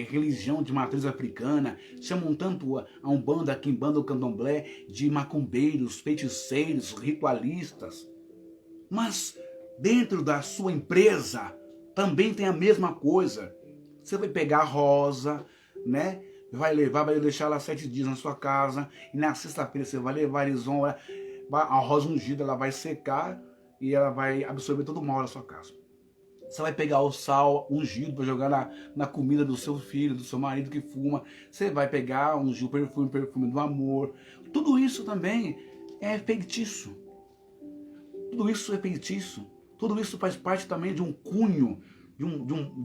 religião de matriz africana, chamam tanto a Umbanda, a Quimbanda, o Candomblé de macumbeiros, feiticeiros, ritualistas. Mas dentro da sua empresa também tem a mesma coisa. Você vai pegar a rosa, né? Vai deixar ela 7 dias na sua casa, e na sexta-feira você vai levar a rosa ungida, ela vai secar e ela vai absorver todo o mal da sua casa. Você vai pegar o sal ungido para jogar na comida do seu filho, do seu marido que fuma. Você vai pegar, ungir o perfume do amor. Tudo isso também é feitiço. Tudo isso é feitiço. Tudo isso faz parte também de um cunho, de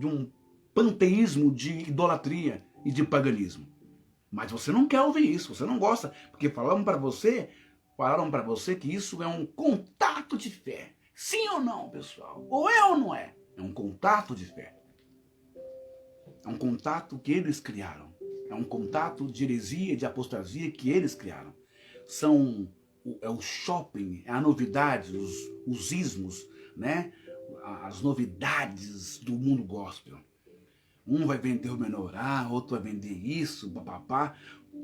um panteísmo de idolatria e de paganismo. Mas você não quer ouvir isso, você não gosta, porque falaram para você que isso é um contato de fé. Sim ou não, pessoal? Ou é ou não é? É um contato de fé. É um contato que eles criaram. É um contato de heresia, de apostasia que eles criaram. É o shopping, é a novidade, os ismos, né? As novidades do mundo gospel. Um vai vender o menorá, outro vai vender isso, papapá.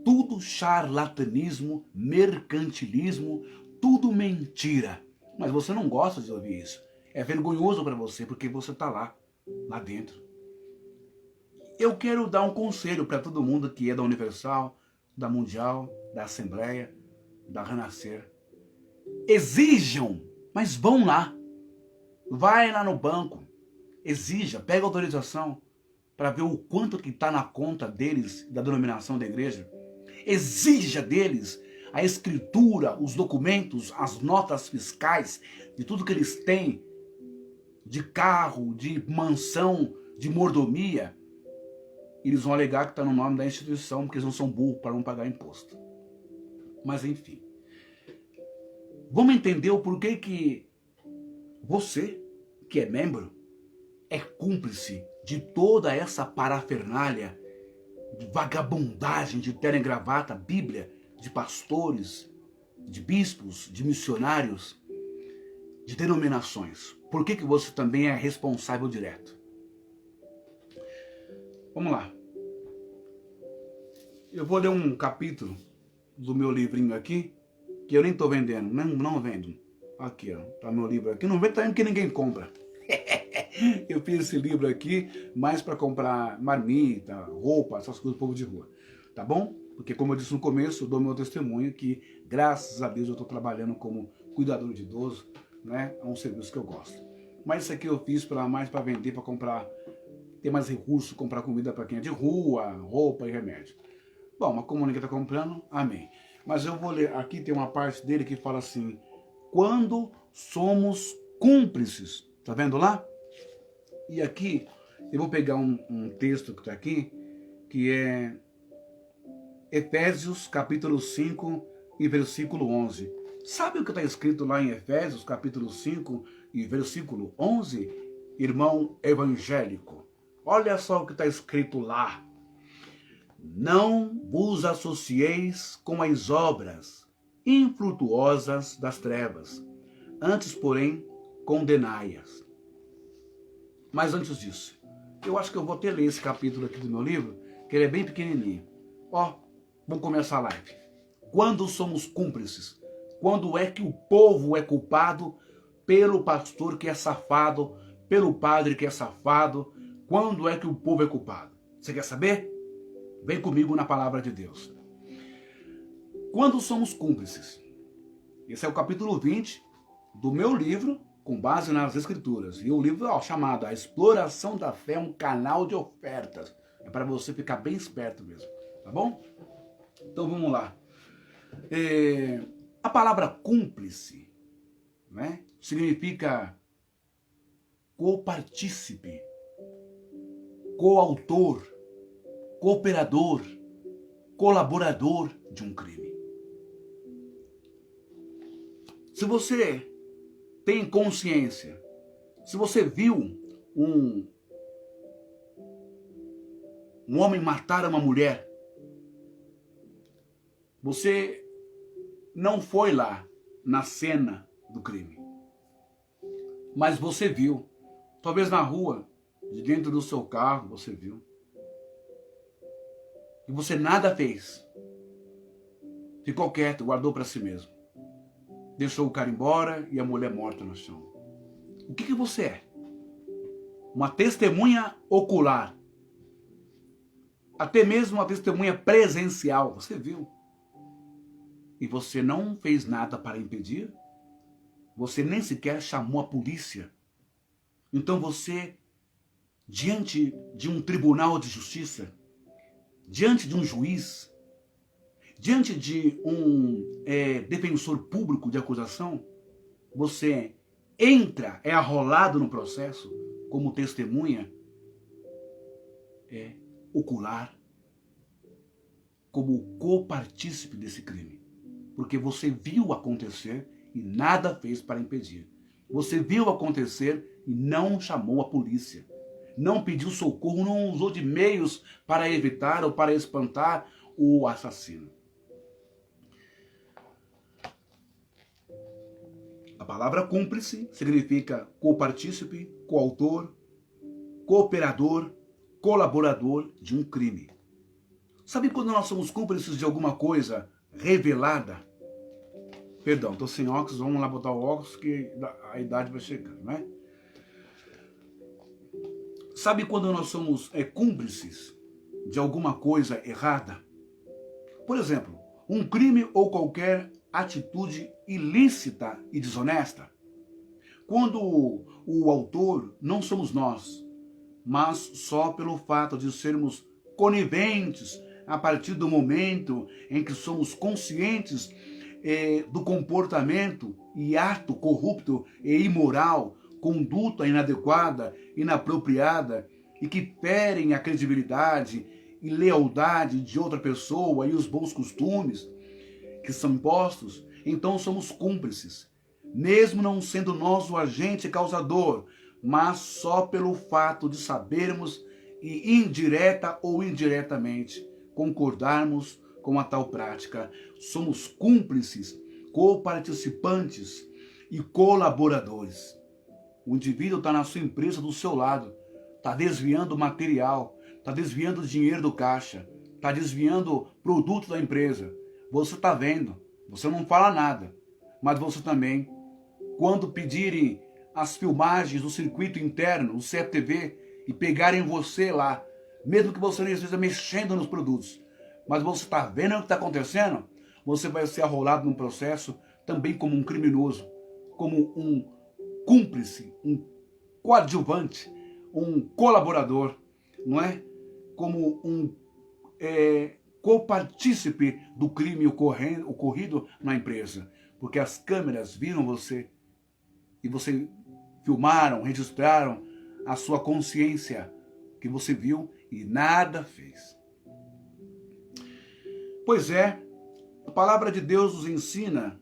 Tudo charlatanismo, mercantilismo, tudo mentira. Mas você não gosta de ouvir isso. É vergonhoso para você, porque você está lá dentro. Eu quero dar um conselho para todo mundo que é da Universal, da Mundial, da Assembleia, da Renascer. Exijam, mas vão lá. Vai lá no banco, exija, pega autorização para ver o quanto que está na conta deles, da denominação da igreja. Exija deles a escritura, os documentos, as notas fiscais, de tudo que eles têm, de carro, de mansão, de mordomia. Eles vão alegar que está no nome da instituição, porque eles não são burros para não pagar imposto. Mas enfim. Vamos entender o porquê que Você, que é membro, é cúmplice de toda essa parafernália de vagabundagem de terno e gravata, Bíblia, de pastores, de bispos, de missionários, de denominações. Por que você também é responsável direto? Vamos lá. Eu vou ler um capítulo do meu livrinho aqui, que eu nem estou vendendo, não vendo. Aqui, ó, tá meu livro aqui. Não vende também porque ninguém compra. Eu fiz esse livro aqui mais para comprar marmita, roupa, essas coisas do povo de rua. Tá bom? Porque como eu disse no começo, eu dou meu testemunho que, graças a Deus, eu estou trabalhando como cuidador de idoso, né? É um serviço que eu gosto. Mas isso aqui eu fiz mais para vender, para comprar, ter mais recursos, comprar comida para quem é de rua, roupa e remédio. Bom, mas como ninguém está comprando, amém. Mas eu vou ler, aqui tem uma parte dele que fala assim, quando somos cúmplices, tá vendo lá? E aqui, eu vou pegar um texto que está aqui, que é Efésios capítulo 5 e versículo 11. Sabe o que está escrito lá em Efésios capítulo 5 e versículo 11? Irmão evangélico, olha só o que está escrito lá. Não vos associeis com as obras infrutuosas das trevas, antes, porém, condenai-as. Mas antes disso, eu acho que eu vou até ler esse capítulo aqui do meu livro, que ele é bem pequenininho. Ó, vamos começar a live. Quando somos cúmplices? Quando é que o povo é culpado pelo pastor que é safado, pelo padre que é safado? Quando é que o povo é culpado? Você quer saber? Vem comigo na palavra de Deus. Quando somos cúmplices? Esse é o capítulo 20 do meu livro, com base nas escrituras. E o livro chamado A Exploração da Fé, um canal de ofertas. É para você ficar bem esperto mesmo, tá bom? Então vamos lá. A palavra cúmplice, né, significa copartícipe, coautor, cooperador, colaborador de um crime. Se você tem consciência, se você viu um homem matar uma mulher, você não foi lá na cena do crime, mas você viu, talvez na rua, de dentro do seu carro, você viu, e você nada fez, ficou quieto, guardou para si mesmo, deixou o cara embora e a mulher morta no chão. O que você é? Uma testemunha ocular, até mesmo uma testemunha presencial, você viu. E você não fez nada para impedir, você nem sequer chamou a polícia. Então você, diante de um tribunal de justiça, diante de um juiz, diante de um defensor público de acusação, você entra, é arrolado no processo como testemunha ocular, como copartícipe desse crime. Porque você viu acontecer e nada fez para impedir. Você viu acontecer e não chamou a polícia. Não pediu socorro, não usou de meios para evitar ou para espantar o assassino. A palavra cúmplice significa copartícipe, coautor, cooperador, colaborador de um crime. Sabe quando nós somos cúmplices de alguma coisa revelada? Perdão, estou sem óculos, vamos lá botar o óculos que a idade vai chegando, né? Sabe quando nós somos cúmplices de alguma coisa errada? Por exemplo, um crime ou qualquer atitude ilícita e desonesta. Quando o autor não somos nós, mas só pelo fato de sermos coniventes a partir do momento em que somos conscientes do comportamento e ato corrupto e imoral, conduta inadequada, inapropriada e que ferem a credibilidade e lealdade de outra pessoa e os bons costumes que são impostos, então somos cúmplices. mesmo não sendo nós o agente causador, mas só pelo fato de sabermos e indireta ou indiretamente concordarmos com a tal prática. Somos cúmplices, coparticipantes e colaboradores. O indivíduo está na sua empresa do seu lado, está desviando material, está desviando dinheiro do caixa, está desviando produto da empresa. Você está vendo, você não fala nada, mas você também, quando pedirem as filmagens do circuito interno, do CFTV, e pegarem você lá, mesmo que você não esteja mexendo nos produtos, mas você está vendo o que está acontecendo, você vai ser arrolado num processo também como um criminoso, como um cúmplice, um coadjuvante, um colaborador, não é? Como um copartícipe do crime ocorrido na empresa. Porque as câmeras viram você e você filmaram, registraram a sua consciência que você viu e nada fez. Pois é, a palavra de Deus nos ensina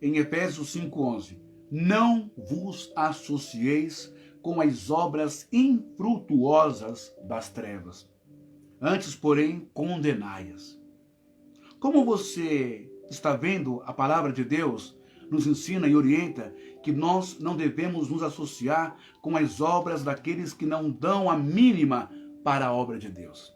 em Efésios 5:11, não vos associeis com as obras infrutuosas das trevas, antes, porém, condenai-as. Como você está vendo, a palavra de Deus nos ensina e orienta que nós não devemos nos associar com as obras daqueles que não dão a mínima para a obra de Deus.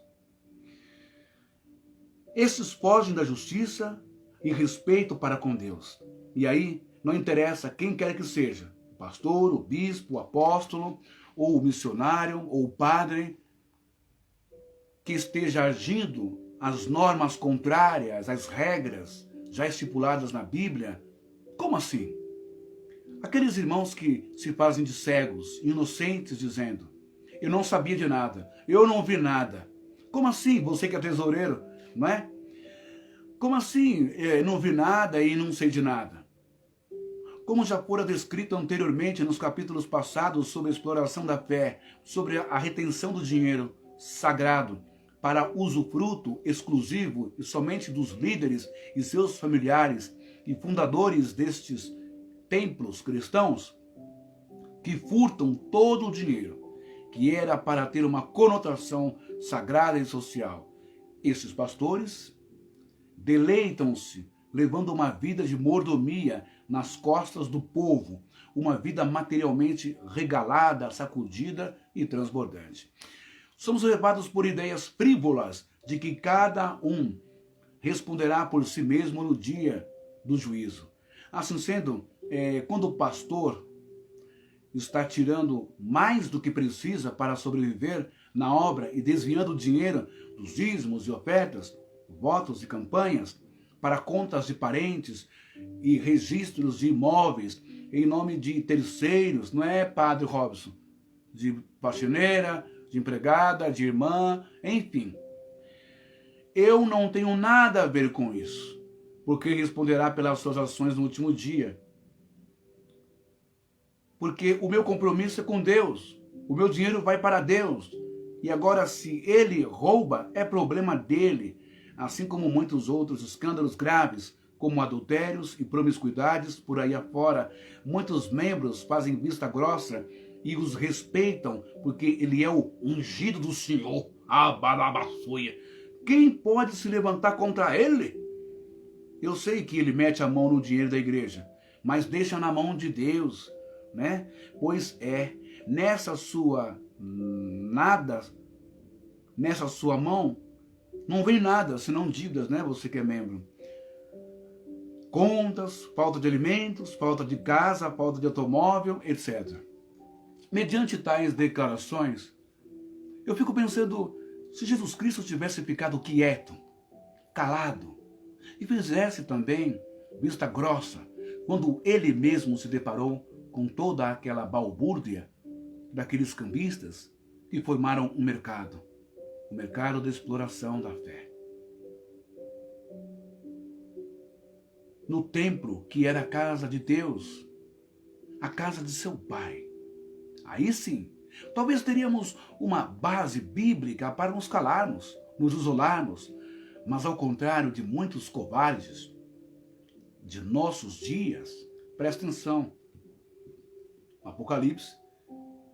Esses fogem da justiça e respeito para com Deus. E aí, não interessa quem quer que seja, o pastor, o bispo, o apóstolo, ou o missionário, ou o padre, que esteja agindo as normas contrárias às regras já estipuladas na Bíblia. Como assim? Aqueles irmãos que se fazem de cegos, inocentes, dizendo, eu não sabia de nada, eu não vi nada. Como assim? Você que é tesoureiro, não é? Como assim? Não vi nada e não sei de nada. Como já fora descrito anteriormente nos capítulos passados sobre a exploração da fé, sobre a retenção do dinheiro sagrado para usufruto exclusivo e somente dos líderes e seus familiares e fundadores destes templos cristãos, que furtam todo o dinheiro, que era para ter uma conotação sagrada e social. Esses pastores deleitam-se levando uma vida de mordomia nas costas do povo, uma vida materialmente regalada, sacudida e transbordante. Somos levados por ideias frívolas de que cada um responderá por si mesmo no dia do juízo. Assim sendo, quando o pastor está tirando mais do que precisa para sobreviver na obra e desviando o dinheiro dos dízimos e ofertas, votos e campanhas, para contas de parentes e registros de imóveis em nome de terceiros, não é, Padre Robson? De faxineira, de empregada, de irmã, enfim. Eu não tenho nada a ver com isso, porque responderá pelas suas ações no último dia. Porque o meu compromisso é com Deus, o meu dinheiro vai para Deus. E agora, se ele rouba, é problema dele, assim como muitos outros escândalos graves, como adultérios e promiscuidades por aí afora. Muitos membros fazem vista grossa e os respeitam, porque ele é o ungido do Senhor. Ah, balabassuia. Quem pode se levantar contra ele? Eu sei que ele mete a mão no dinheiro da igreja, mas deixa na mão de Deus, né? Pois nessa sua mão, não vem nada, senão dívidas, né? Você que é membro. Contas, falta de alimentos, falta de casa, falta de automóvel, etc. Mediante tais declarações, eu fico pensando, se Jesus Cristo tivesse ficado quieto, calado, e fizesse também vista grossa, quando ele mesmo se deparou com toda aquela balbúrdia daqueles cambistas que formaram o mercado da exploração da fé. No templo que era a casa de Deus, a casa de seu Pai. Aí sim, talvez teríamos uma base bíblica para nos calarmos, nos isolarmos, mas ao contrário de muitos covardes de nossos dias, Presta atenção. O Apocalipse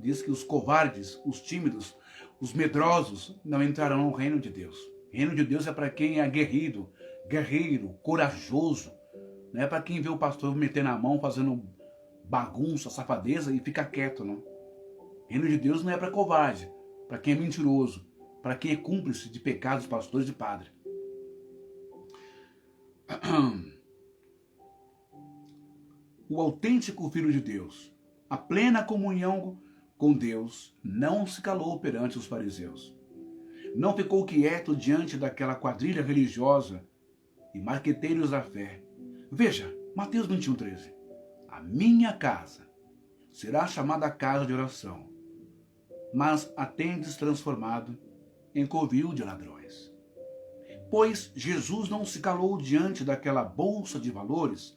diz que os covardes, os tímidos, os medrosos não entrarão no reino de Deus. O reino de Deus é para quem é aguerrido, guerreiro, corajoso. Não é para quem vê o pastor metendo a mão, fazendo bagunça, safadeza e fica quieto, não. O reino de Deus não é para covarde, para quem é mentiroso, para quem é cúmplice de pecados, pastores e padres. O autêntico Filho de Deus, a plena comunhão com Deus, não se calou perante os fariseus. Não ficou quieto diante daquela quadrilha religiosa e marqueteiros da fé. Veja, Mateus 21:13. A minha casa será chamada casa de oração, mas a tendes transformado em covil de ladrões. Pois Jesus não se calou diante daquela bolsa de valores,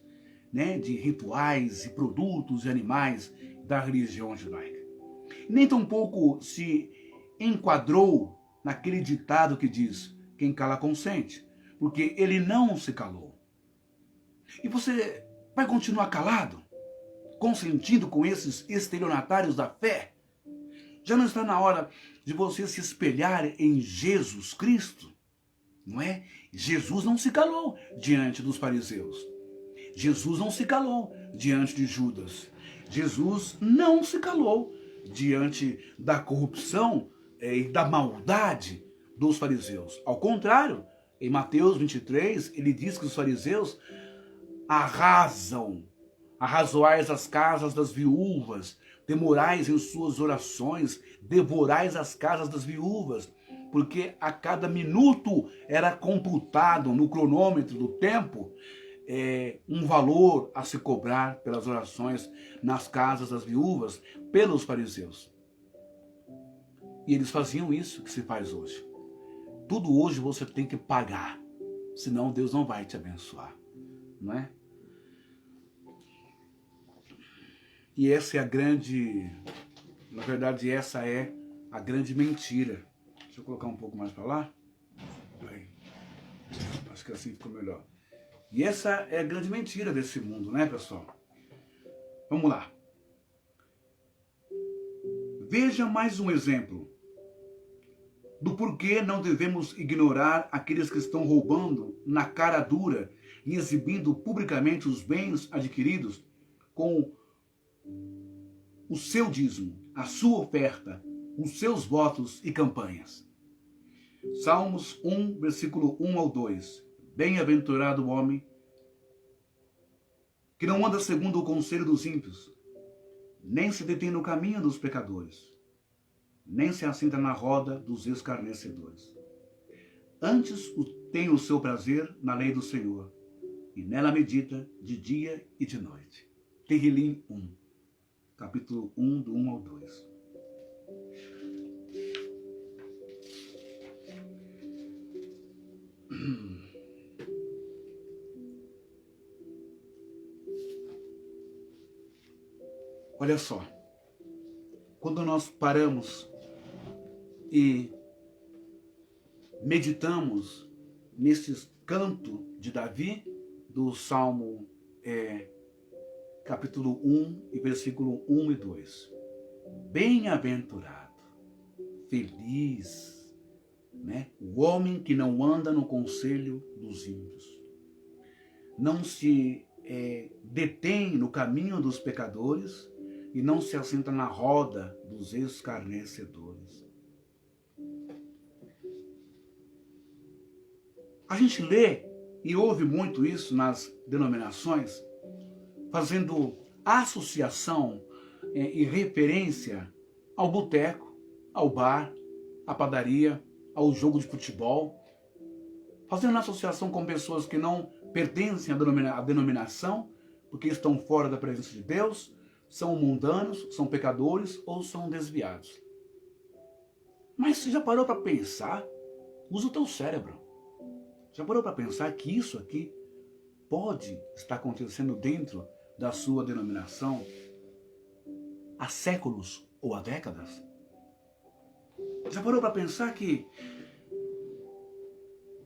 de rituais e produtos e animais da religião judaica. Nem tampouco se enquadrou naquele ditado que diz, quem cala consente, porque ele não se calou. E você vai continuar calado, consentindo com esses estelionatários da fé? Já não está na hora de você se espelhar em Jesus Cristo? Não é? Jesus não se calou diante dos fariseus. Jesus não se calou diante de Judas. Jesus não se calou diante da corrupção e da maldade dos fariseus. Ao contrário, em Mateus 23, ele diz que os fariseus arrasoais as casas das viúvas, demorais em suas orações, devorais as casas das viúvas, porque a cada minuto era computado no cronômetro do tempo um valor a se cobrar pelas orações nas casas das viúvas pelos fariseus. E eles faziam isso que se faz hoje. Tudo hoje você tem que pagar, senão Deus não vai te abençoar, não é? E essa é a grande, na verdade essa é a grande mentira. Deixa eu colocar um pouco mais para lá. Aí. Acho que assim ficou melhor. E essa é a grande mentira desse mundo, né, pessoal? Vamos lá. Veja mais um exemplo do porquê não devemos ignorar aqueles que estão roubando na cara dura e exibindo publicamente os bens adquiridos com o seu dízimo, a sua oferta, os seus votos e campanhas. Salmos 1, versículo 1 ao 2. Bem-aventurado o homem que não anda segundo o conselho dos ímpios, nem se detém no caminho dos pecadores, nem se assenta na roda dos escarnecedores. Antes tem o seu prazer na lei do Senhor, e nela medita de dia e de noite. Tehillim 1, capítulo 1, do 1 ao 2. Olha só, quando nós paramos e meditamos nesse canto de Davi, do Salmo capítulo 1 e versículo 1 e 2. Bem-aventurado, feliz, o homem que não anda no conselho dos ímpios, não se detém no caminho dos pecadores e não se assenta na roda dos escarnecedores. A gente lê e ouve muito isso nas denominações, fazendo associação e referência ao boteco, ao bar, à padaria, ao jogo de futebol, fazendo associação com pessoas que não pertencem à denominação, porque estão fora da presença de Deus, são mundanos, são pecadores ou são desviados. Mas você já parou para pensar? Usa o teu cérebro. Já parou para pensar que isso aqui pode estar acontecendo dentro da sua denominação há séculos ou há décadas? Já parou para pensar que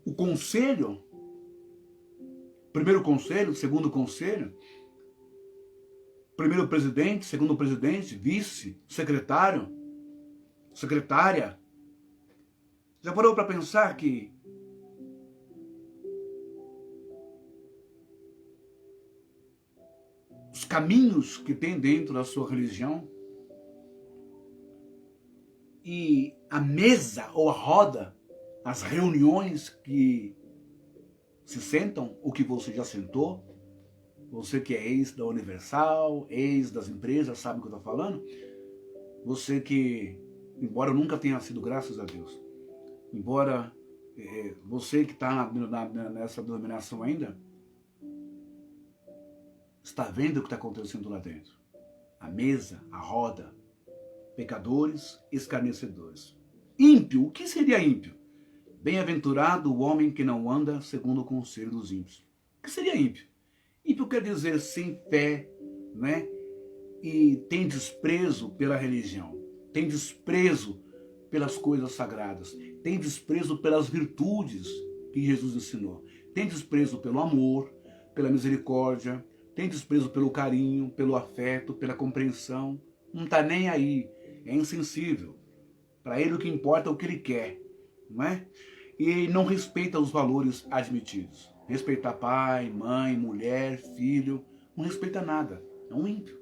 o conselho, primeiro conselho, segundo conselho, primeiro presidente, segundo presidente, vice, secretário, secretária. Já parou para pensar que os caminhos que tem dentro da sua religião e a mesa ou a roda, as reuniões que se sentam, o que você já sentou, você que é ex da Universal, ex das empresas, sabe o que eu estou falando? Você que, embora eu nunca tenha sido, graças a Deus, embora você que está nessa denominação ainda, está vendo o que está acontecendo lá dentro. A mesa, a roda, pecadores, escarnecedores. Ímpio, o que seria ímpio? Bem-aventurado o homem que não anda segundo o conselho dos ímpios. O que seria ímpio? Ímpio quer dizer sem fé, né? E tem desprezo pela religião, tem desprezo pelas coisas sagradas, tem desprezo pelas virtudes que Jesus ensinou, tem desprezo pelo amor, pela misericórdia, tem desprezo pelo carinho, pelo afeto, pela compreensão, não está nem aí, é insensível. Para ele o que importa é o que ele quer, não é? E não respeita os valores admitidos. Respeitar pai, mãe, mulher, filho, não respeita nada, é um ímpio.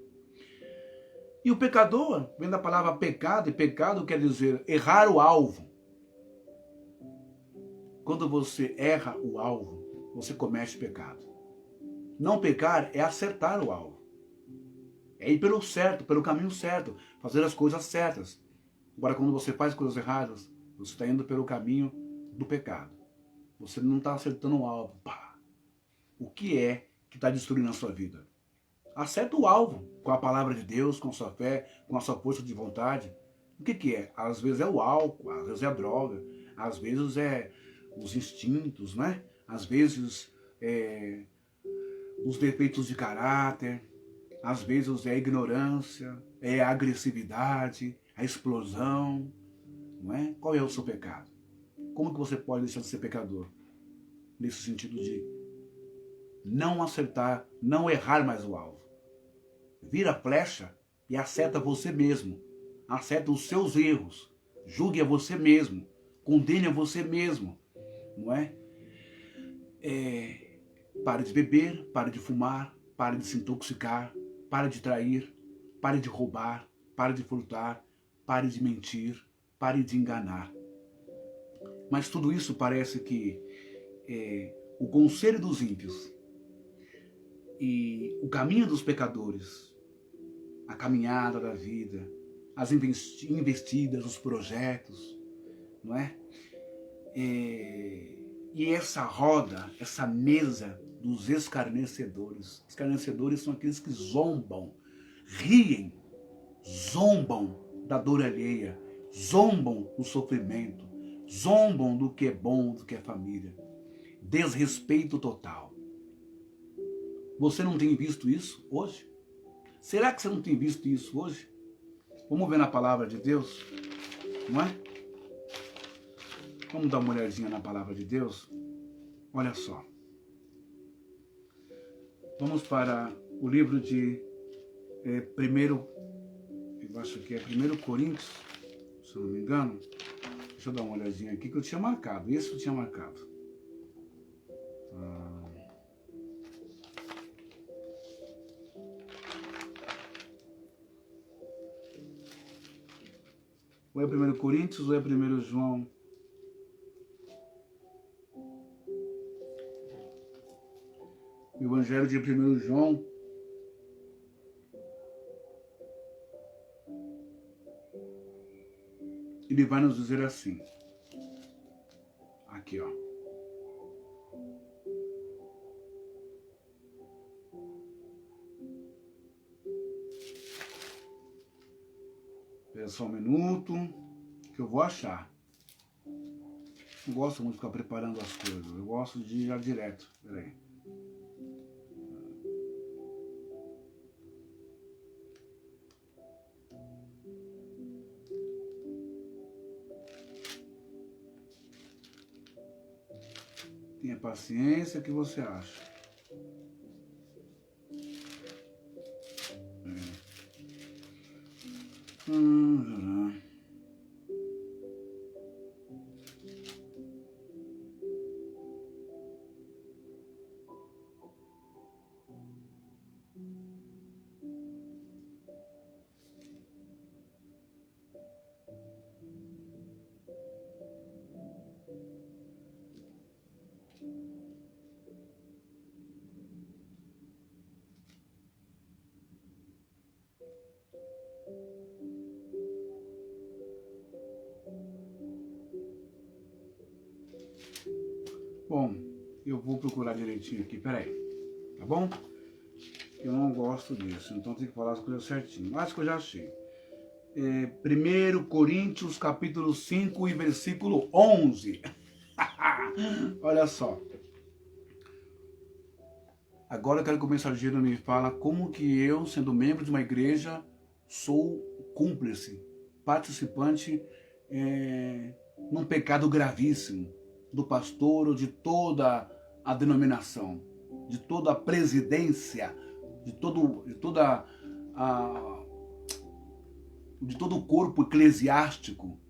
E o pecador, vem da palavra pecado, e pecado quer dizer errar o alvo. Quando você erra o alvo, você comete pecado. Não pecar é acertar o alvo. É ir pelo certo, pelo caminho certo, fazer as coisas certas. Agora, quando você faz coisas erradas, você está indo pelo caminho do pecado. Você não está acertando o alvo. Pá. O que é que está destruindo a sua vida? Acerta o alvo com a palavra de Deus, com a sua fé, com a sua força de vontade. O que é? Às vezes é o álcool, às vezes é a droga, às vezes é os instintos, né? Às vezes é os defeitos de caráter, às vezes é a ignorância, é a agressividade, a explosão, não é? Qual é o seu pecado? Como que você pode deixar de ser pecador? Nesse sentido de não acertar, não errar mais o alvo. Vira a flecha e acerta você mesmo. Acerta os seus erros. Julgue a você mesmo. Condene a você mesmo. Não é? Pare de beber, pare de fumar, pare de se intoxicar, pare de trair, pare de roubar, pare de furtar, pare de mentir, pare de enganar. Mas tudo isso parece que o conselho dos ímpios e o caminho dos pecadores, a caminhada da vida, as investidas, os projetos, não é? E essa roda, essa mesa dos escarnecedores. Escarnecedores são aqueles que zombam, riem, zombam da dor alheia, zombam do sofrimento, zombam do que é bom, do que é família. Desrespeito total. Você não tem visto isso hoje? Será que você não tem visto isso hoje? Vamos ver na palavra de Deus, não é? Vamos dar uma olhadinha na palavra de Deus? Olha só. Vamos para o livro de eu acho que é 1 Coríntios, se eu não me engano. Deixa eu dar uma olhadinha aqui que eu tinha marcado. Esse eu tinha marcado. Ou é 1 Coríntios ou é 1 João? O Evangelho de 1 João. Ele vai nos dizer assim. Aqui, ó. Espera só um minuto, que eu vou achar. Não gosto muito de ficar preparando as coisas. Eu gosto de ir já direto. Espera aí. Tenha paciência, o que você acha? Bom, eu vou procurar direitinho aqui, peraí, tá bom? Eu não gosto disso, então tem que falar as coisas certinho. Acho que eu já achei. 1 Coríntios capítulo 5 e versículo 11. Olha só. Agora eu quero que o mensageiro me fala como que eu, sendo membro de uma igreja, sou cúmplice, participante num pecado gravíssimo do pastor ou de toda a denominação, de toda a presidência, de todo o corpo eclesiástico,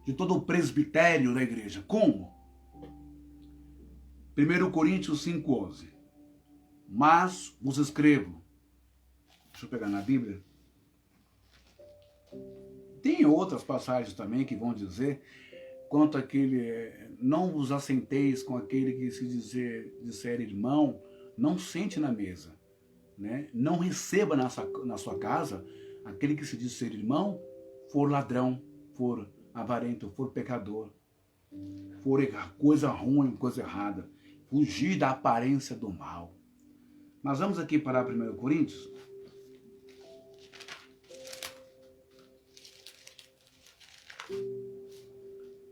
de todo o presbitério da igreja. Como? 1 Coríntios 5,11. Mas vos escrevo. Deixa eu pegar na Bíblia. Tem outras passagens também que vão dizer quanto aquele, não vos assenteis com aquele que se disser irmão, não sente na mesa, né? Não receba na sua casa aquele que se diz ser irmão, for ladrão, for avarento, for pecador, for coisa ruim, coisa errada, fugir da aparência do mal. Nós vamos aqui para 1 Coríntios.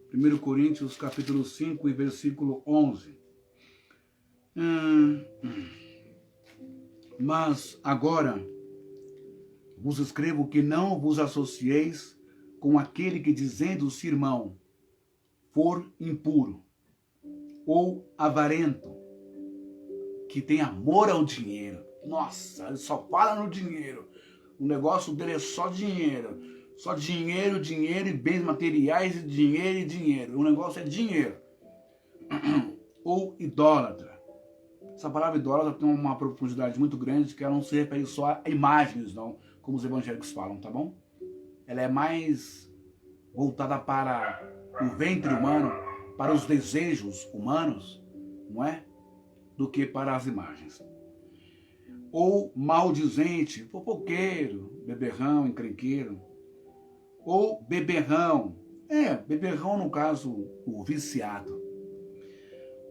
Primeiro Coríntios, capítulo 5 e versículo 11. Mas agora vos escrevo que não vos associeis com aquele que, dizendo-se irmão, for impuro ou avarento, que tem amor ao dinheiro. Nossa, ele só fala no dinheiro. O negócio dele é só dinheiro. Só dinheiro, dinheiro e bens materiais e dinheiro. O negócio é dinheiro. Ou idólatra. Essa palavra idólatra tem uma profundidade muito grande, que ela não se refere só a imagens, não, como os evangélicos falam, tá bom? Ela é mais voltada para o ventre humano, para os desejos humanos, não é? Do que para as imagens. Ou maldizente, fofoqueiro, beberrão, encrenqueiro. Ou beberrão, beberrão no caso, o viciado.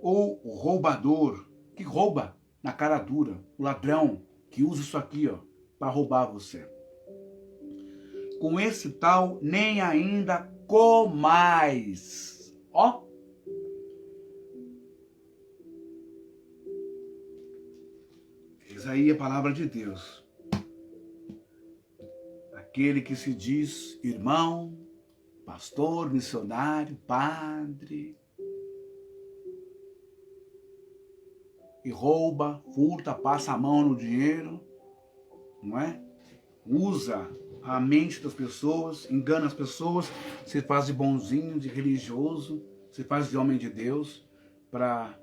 Ou o roubador, que rouba na cara dura. O ladrão, que usa isso aqui, ó, para roubar você. Com esse tal, nem ainda comais. Ó. Isso aí é a palavra de Deus. Aquele que se diz irmão, pastor, missionário, padre, e rouba, furta, passa a mão no dinheiro, não é? Usa a mente das pessoas, engana as pessoas, se faz de bonzinho, de religioso, se faz de homem de Deus para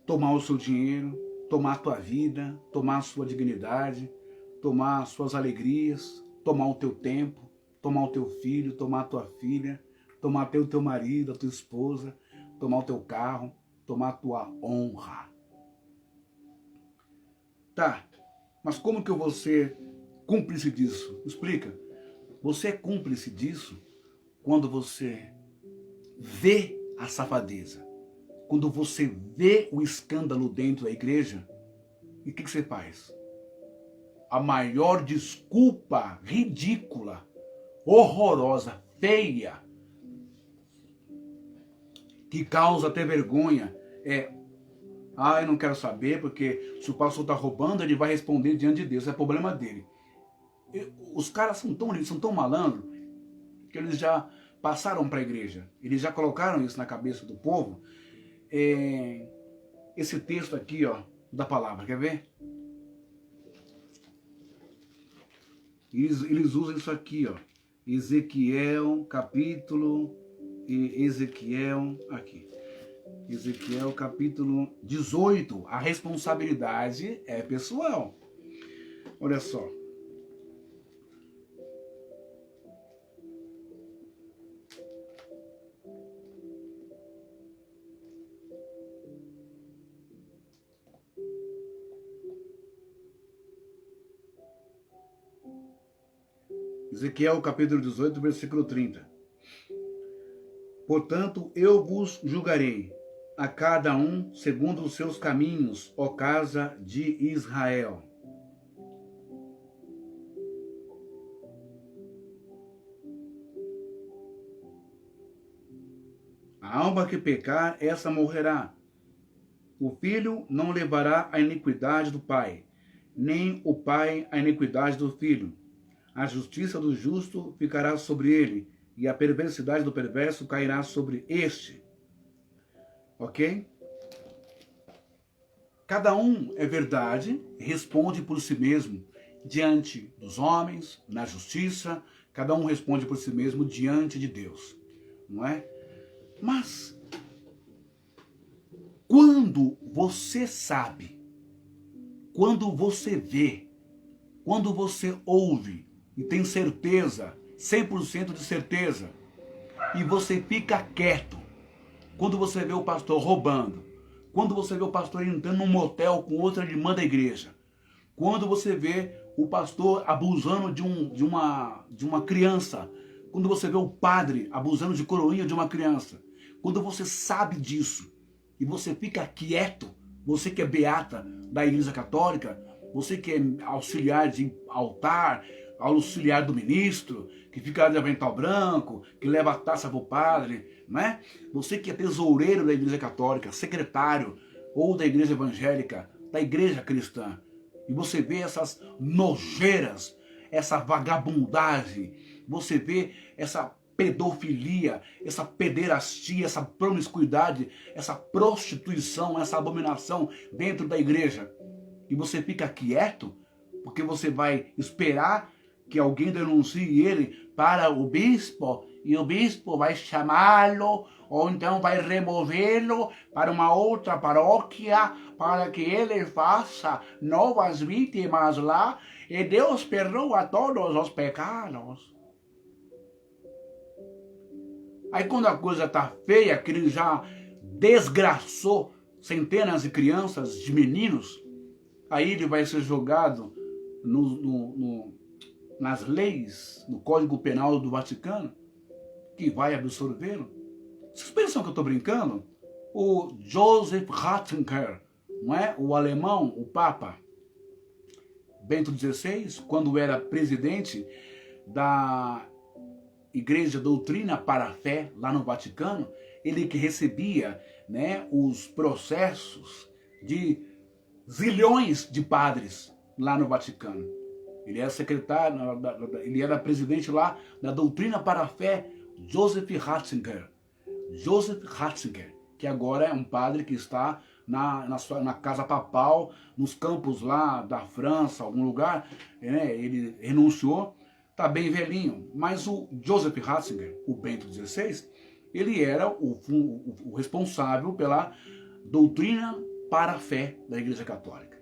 tomar o seu dinheiro, tomar a tua vida, tomar a sua dignidade, tomar as suas alegrias, tomar o teu tempo, tomar o teu filho, tomar a tua filha, tomar até o teu marido, a tua esposa, tomar o teu carro, tomar a tua honra. Tá, mas como que eu vou ser cúmplice disso? Explica. Você é cúmplice disso quando você vê a safadeza, quando você vê o escândalo dentro da igreja. E o que você faz? A maior desculpa ridícula, horrorosa, feia, que causa até vergonha, eu não quero saber, porque se o pastor está roubando, ele vai responder diante de Deus, é problema dele. Os caras são tão malandros, que eles já passaram para a igreja, eles já colocaram isso na cabeça do povo. Esse texto aqui, ó, da palavra, quer ver? Eles usam isso aqui, ó. Ezequiel, capítulo... Ezequiel, capítulo 18. A responsabilidade é pessoal. Olha só. Ezequiel, capítulo 18, versículo 30. Portanto, eu vos julgarei a cada um segundo os seus caminhos, ó casa de Israel. A alma que pecar, essa morrerá. O filho não levará a iniquidade do pai, nem o pai a iniquidade do filho. A justiça do justo ficará sobre ele, e a perversidade do perverso cairá sobre este. Ok? Cada um, é verdade, responde por si mesmo diante dos homens, na justiça. Cada um responde por si mesmo diante de Deus, não é? Mas quando você sabe, quando você vê, quando você ouve e tem certeza, 100% de certeza, e você fica quieto, quando você vê o pastor roubando, quando você vê o pastor entrando num motel com outra irmã da igreja, quando você vê o pastor abusando de uma criança, quando você vê o padre abusando de coroinha de uma criança, quando você sabe disso e você fica quieto, você que é beata da Igreja Católica, você que é auxiliar de altar, auxiliar do ministro, que fica de avental branco, que leva a taça para o padre, né? Você que é tesoureiro da Igreja Católica, secretário ou da Igreja Evangélica, da Igreja Cristã, e você vê essas nojeiras, essa vagabundagem, você vê essa pedofilia, essa pederastia, essa promiscuidade, essa prostituição, essa abominação dentro da igreja, e você fica quieto, porque você vai esperar que alguém denuncie ele para o bispo, e o bispo vai chamá-lo, ou então vai removê-lo para uma outra paróquia, para que ele faça novas vítimas lá, e Deus perdoa todos os pecados. Aí quando a coisa está feia, que ele já desgraçou centenas de crianças, de meninos, aí ele vai ser jogado nas leis, no Código Penal do Vaticano, que vai absorvê-lo. Vocês pensam que eu estou brincando? O Joseph Ratzinger, não é? O alemão, o Papa Bento XVI, quando era presidente da Igreja Doutrina para a Fé, lá no Vaticano, ele que recebia, né, os processos de zilhões de padres lá no Vaticano. Ele era secretário, ele era presidente lá da Doutrina para a Fé, Joseph Ratzinger. Joseph Ratzinger, que agora é um padre que está na casa papal, nos campos lá da França, algum lugar, né, ele renunciou, está bem velhinho, mas o Joseph Ratzinger, o Bento XVI, ele era o responsável pela doutrina para a fé da Igreja Católica.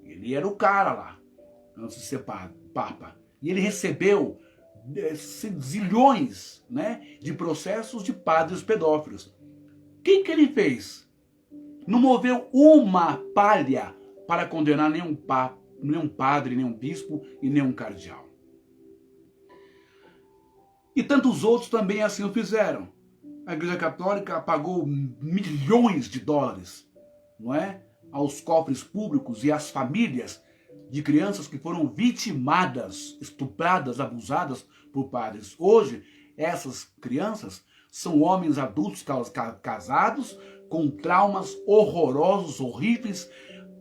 Ele era o cara lá, antes de ser Papa. E ele recebeu zilhões, né, de processos de padres pedófilos. O que ele fez? Não moveu uma palha para condenar nenhum padre, nenhum bispo e nenhum cardeal. E tantos outros também assim o fizeram. A Igreja Católica pagou milhões de dólares, não é, aos cofres públicos e às famílias de crianças que foram vitimadas, estupradas, abusadas por padres. Hoje, essas crianças são homens adultos casados com traumas horrorosos, horríveis,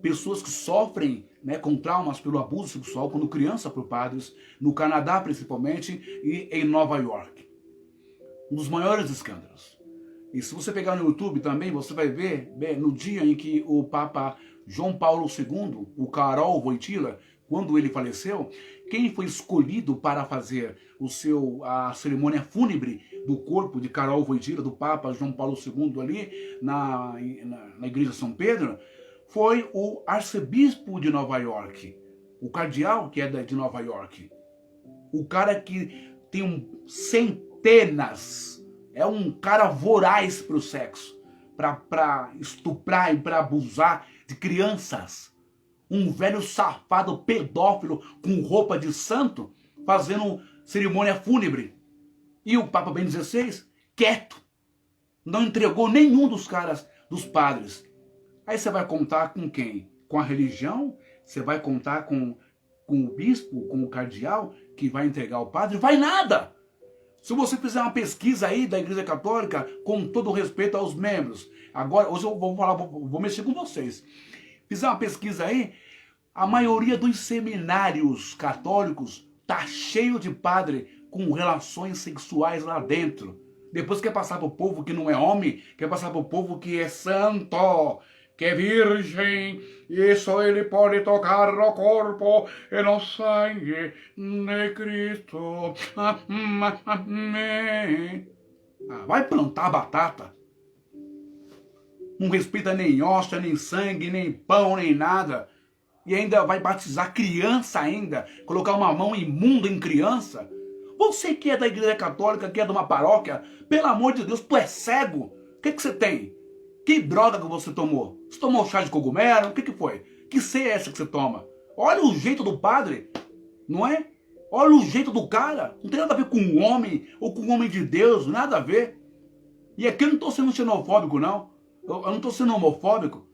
pessoas que sofrem, né, com traumas pelo abuso sexual quando criança por padres, no Canadá principalmente e em Nova York. Um dos maiores escândalos. E se você pegar no YouTube também, você vai ver no dia em que o Papa João Paulo II, o Karol Wojtyła, quando ele faleceu, quem foi escolhido para fazer a cerimônia fúnebre do corpo de Karol Wojtyła, do Papa João Paulo II ali na igreja São Pedro, foi o arcebispo de Nova York, o cardeal que é de Nova York, o cara que tem centenas, é um cara voraz para o sexo, para estuprar e para abusar de crianças. Um velho safado pedófilo com roupa de santo fazendo cerimônia fúnebre. E o Papa Bento XVI, quieto, não entregou nenhum dos caras dos padres. Aí você vai contar com quem? Com a religião? Você vai contar com o bispo, com o cardeal, que vai entregar o padre? Vai nada! Se você fizer uma pesquisa aí da Igreja Católica, com todo o respeito aos membros, agora, hoje eu vou mexer com vocês. Fizer uma pesquisa aí, a maioria dos seminários católicos tá cheio de padre com relações sexuais lá dentro. Depois quer passar pro povo que não é homem, quer passar pro povo que é santo, que é virgem, e só ele pode tocar no corpo e no sangue de Cristo. Amém. Vai plantar batata. Não respeita nem hóstia, nem sangue, nem pão, nem nada. E ainda vai batizar criança ainda, colocar uma mão imunda em criança. Você que é da Igreja Católica, que é de uma paróquia, pelo amor de Deus, tu é cego? O que você tem? Que droga que você tomou? Você tomou chá de cogumelo? O que foi? Que ceia é essa que você toma? Olha o jeito do padre, não é? Olha o jeito do cara. Não tem nada a ver com um homem ou com um homem de Deus, nada a ver. E aqui eu não estou sendo xenofóbico, não. Eu não estou sendo homofóbico.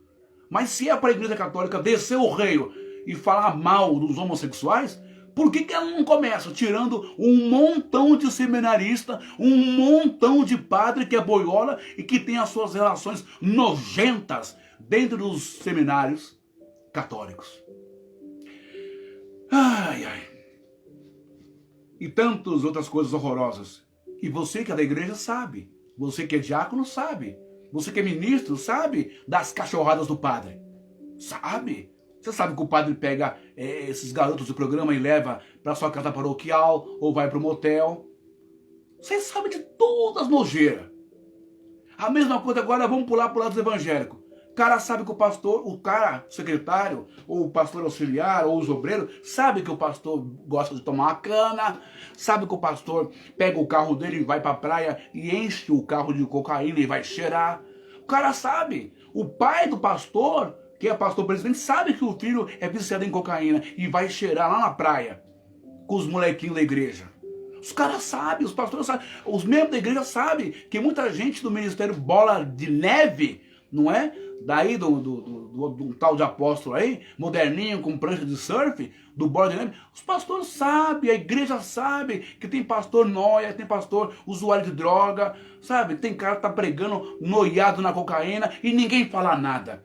Mas se é para a Igreja Católica descer o reio e falar mal dos homossexuais, por que ela não começa tirando um montão de seminarista, um montão de padre que é boiola e que tem as suas relações nojentas dentro dos seminários católicos? Ai, ai. E tantas outras coisas horrorosas. E você que é da igreja sabe. Você que é diácono sabe. Você que é ministro sabe das cachorradas do padre. Sabe? Você sabe que o padre pega esses garotos do programa e leva para sua casa paroquial ou vai para o motel. Você sabe de todas as nojeiras. A mesma coisa agora, vamos pular para o lado evangélico. O cara sabe que o pastor, o cara secretário, ou o pastor auxiliar, ou os obreiros, sabe que o pastor gosta de tomar uma cana, sabe que o pastor pega o carro dele e vai para a praia e enche o carro de cocaína e vai cheirar. O cara sabe. O pai do pastor, que é pastor presidente, sabe que o filho é viciado em cocaína e vai cheirar lá na praia com os molequinhos da igreja. Os caras sabem, os pastores sabem, os membros da igreja sabem que muita gente do ministério Bola de Neve, não é? Daí do tal de apóstolo aí, moderninho com prancha de surf, do Bola de Neve, os pastores sabem, a igreja sabe que tem pastor nóia, tem pastor usuário de droga, sabe? Tem cara que tá pregando noiado na cocaína e ninguém fala nada.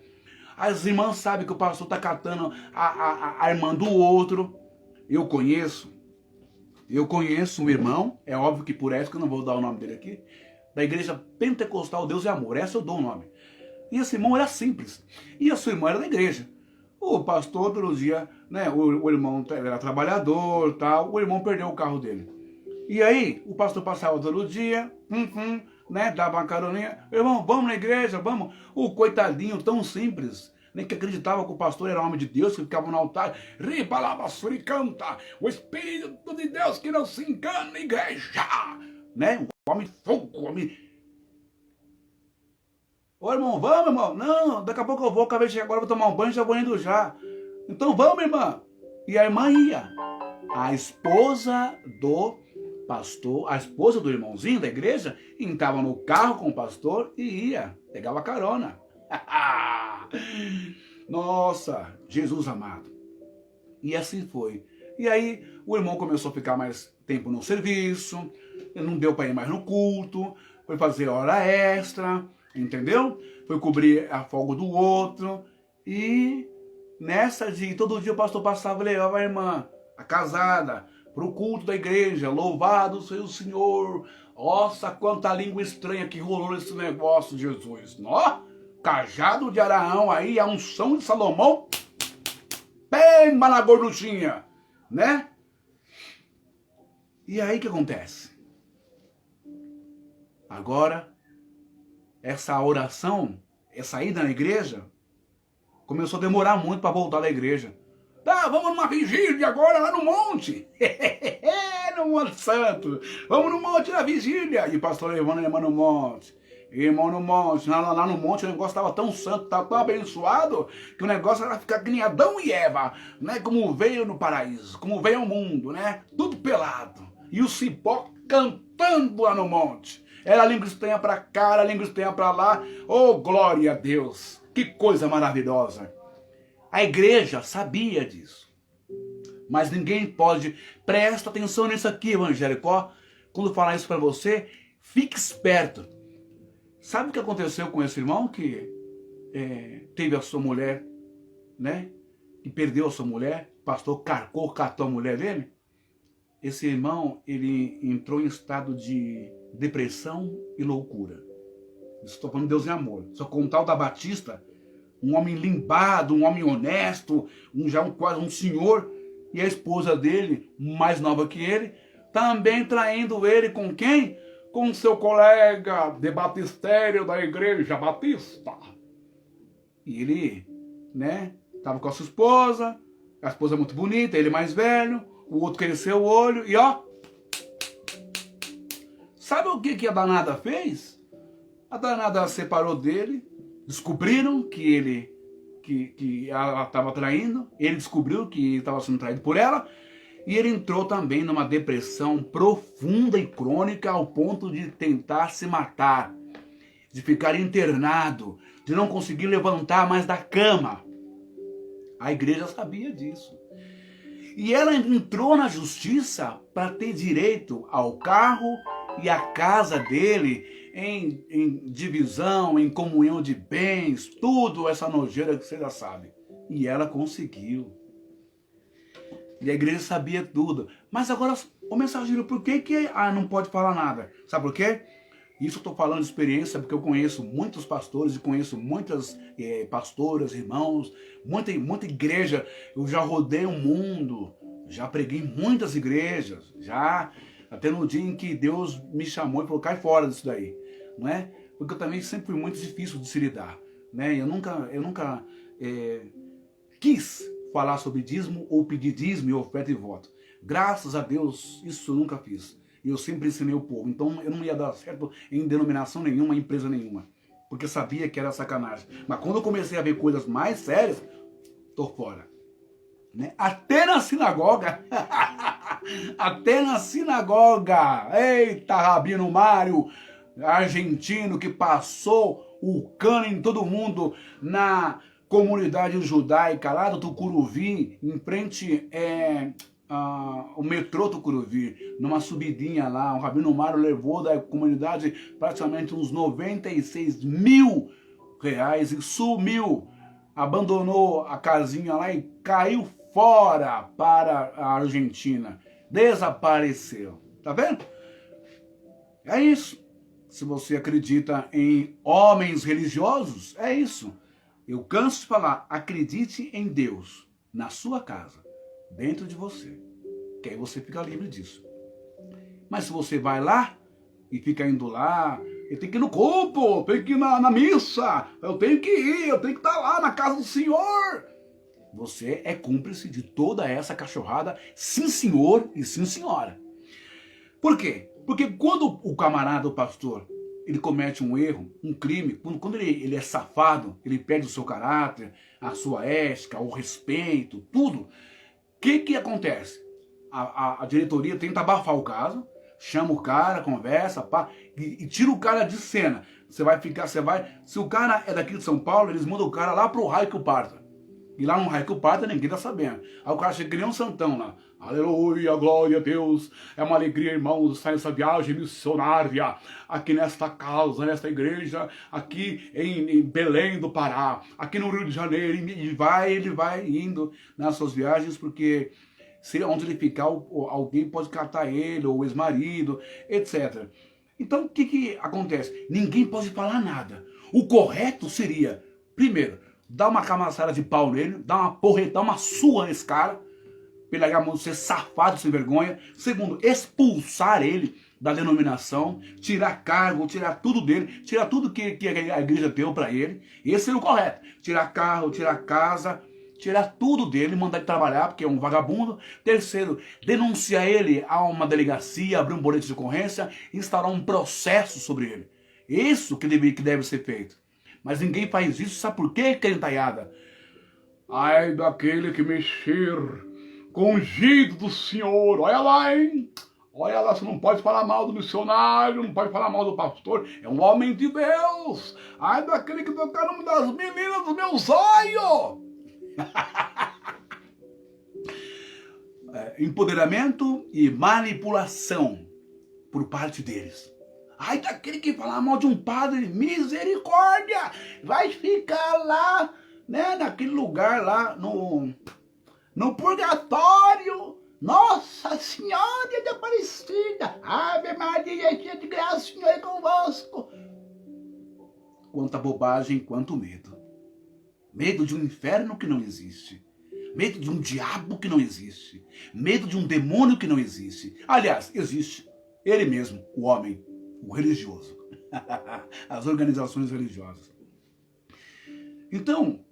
As irmãs sabem que o pastor está catando a irmã do outro. Eu conheço um irmão, é óbvio que por ética eu não vou dar o nome dele aqui, da igreja Pentecostal Deus e Amor, essa eu dou o nome. E esse irmão era simples, e a sua irmã era da igreja. O pastor, todo dia, né, o irmão era trabalhador, tal, o irmão perdeu o carro dele. E aí, o pastor passava todo dia, né, dava uma caroninha, irmão, vamos na igreja, vamos. O coitadinho tão simples, nem que acreditava que o pastor era homem de Deus, que ficava no altar, canta, o Espírito de Deus que não se engana na igreja, né, o homem fogo, o homem... Ô irmão, vamos irmão, não, daqui a pouco eu vou, acabei de chegar agora, vou tomar um banho, já vou indo já. Então vamos irmã. E a irmã ia, a esposa do pastor, a esposa do irmãozinho da igreja, entrava no carro com o pastor e ia, pegava carona. Nossa, Jesus amado. E assim foi. E aí o irmão começou a ficar mais tempo no serviço, não deu para ir mais no culto, foi fazer hora extra, entendeu? Foi cobrir a folga do outro. E nessa de todo dia o pastor passava e levava a irmã, a casada, para o culto da igreja. Louvado seja o Senhor. Nossa, quanta língua estranha que rolou nesse negócio, Jesus. Nó, cajado de Araão aí, a unção de Salomão, pemba na gorduchinha, né? E aí o que acontece? Agora, essa oração, essa ida na igreja, começou a demorar muito para voltar da igreja. Tá, vamos numa vigília agora lá no monte. No Monte Santo. Vamos no monte na vigília. E o pastor levando a irmã no monte. Irmão no monte. Lá no monte o negócio estava tão santo, estava tão abençoado, que o negócio era ficar que nem Adão e Eva, né? Como veio no paraíso, como veio ao mundo, né? Tudo pelado. E o cipó cantando lá no monte. Era língua estranha para cá, era língua estranha para lá. Oh, glória a Deus! Que coisa maravilhosa! A igreja sabia disso. Mas ninguém pode. Presta atenção nisso aqui, evangélico. Ó, quando falar isso para você, fique esperto. Sabe o que aconteceu com esse irmão que teve a sua mulher, né? E perdeu a sua mulher? O pastor catou a mulher dele? Esse irmão, ele entrou em estado de depressão e loucura. Estou falando de Deus e amor. Só com o tal da Batista, um homem limbado, um homem honesto, quase um senhor, e a esposa dele, mais nova que ele, também traindo ele com quem? Com seu colega de batistério da igreja batista. E ele, né, estava com a esposa muito bonita, ele mais velho, o outro cresceu o olho e ó. Sabe o que a danada fez? A danada separou dele, descobriram que ela estava traindo, ele descobriu que estava sendo traído por ela, e ele entrou também numa depressão profunda e crônica ao ponto de tentar se matar, de ficar internado, de não conseguir levantar mais da cama. A igreja sabia disso. E ela entrou na justiça para ter direito ao carro e à casa dele em divisão, em comunhão de bens, tudo essa nojeira que você já sabe. E ela conseguiu. E a igreja sabia tudo. Mas agora, o mensageiro, por que não pode falar nada? Sabe por quê? Isso eu estou falando de experiência, porque eu conheço muitos pastores e conheço muitas pastoras, irmãos, muita igreja. Eu já rodei o mundo, já preguei em muitas igrejas, já até no dia em que Deus me chamou e falou, cai fora disso daí, não é? Porque eu também sempre fui muito difícil de se lidar, né? Eu nunca quis falar sobre dízimo ou pedir dízimo e oferta e voto. Graças a Deus, isso eu nunca fiz. E eu sempre ensinei o povo. Então eu não ia dar certo em denominação nenhuma, empresa nenhuma. Porque sabia que era sacanagem. Mas quando eu comecei a ver coisas mais sérias, tô fora. Né? Até na sinagoga. Até na sinagoga. Eita, Rabino Mário, argentino, que passou o cano em todo mundo na comunidade judaica lá do Tucuruvi, em frente o metrô Tucuruvi, numa subidinha lá, o Rabino Mário levou da comunidade praticamente uns 96 mil reais e sumiu, abandonou a casinha lá e caiu fora para a Argentina, desapareceu, tá vendo? É isso. Se você acredita em homens religiosos, é isso. Eu canso de falar, acredite em Deus, na sua casa, dentro de você, que aí você fica livre disso. Mas se você vai lá e fica indo lá, eu tenho que ir no culto, eu tenho que ir na missa, eu tenho que estar lá na casa do Senhor. Você é cúmplice de toda essa cachorrada, sim senhor e sim senhora. Por quê? Porque quando o camarada, o pastor, ele comete um erro, um crime, quando ele é safado, ele perde o seu caráter, a sua ética, o respeito, tudo. O que acontece? A diretoria tenta abafar o caso, chama o cara, conversa, pá, e tira o cara de cena. Se o cara é daqui de São Paulo, eles mandam o cara lá pro raio que o parta. E lá no raio que o parta, ninguém tá sabendo. Aí o cara chega que nem um santão lá. Aleluia, glória a Deus. É uma alegria, irmãos, estar nessa viagem missionária, aqui nesta casa, nesta igreja, aqui em Belém do Pará, aqui no Rio de Janeiro. E ele vai indo nas suas viagens, porque onde ele ficar, alguém pode catar ele, ou o ex-marido, etc. Então, o que acontece? Ninguém pode falar nada. O correto seria, primeiro, dar uma camaçada de pau nele, dar uma porreta, dar uma surra nesse cara, pela mão de ser safado, sem vergonha. Segundo, expulsar ele da denominação, tirar cargo, tirar tudo dele, tirar tudo que a igreja deu para ele. Esse seria o correto. Tirar carro, tirar casa, tirar tudo dele, mandar ele trabalhar, porque é um vagabundo. Terceiro, denunciar ele a uma delegacia, abrir um boletim de ocorrência, instaurar um processo sobre ele. Isso que deve ser feito. Mas ninguém faz isso, sabe por quê, crentaiada? Ai daquele que mexer com o ungido do Senhor, olha lá, hein? Olha lá, você não pode falar mal do missionário, não pode falar mal do pastor, é um homem de Deus. Ai, daquele que tocar no nome das meninas dos meus olhos. Empoderamento e manipulação por parte deles. Ai, daquele que falar mal de um padre, misericórdia, vai ficar lá, né, naquele lugar lá, no purgatório. Nossa Senhora de Aparecida, Ave Maria, cheia de graça, Senhor é convosco. Quanta bobagem, quanto medo. Medo de um inferno que não existe. Medo de um diabo que não existe. Medo de um demônio que não existe. Aliás, existe. Ele mesmo, o homem, o religioso. As organizações religiosas. Então,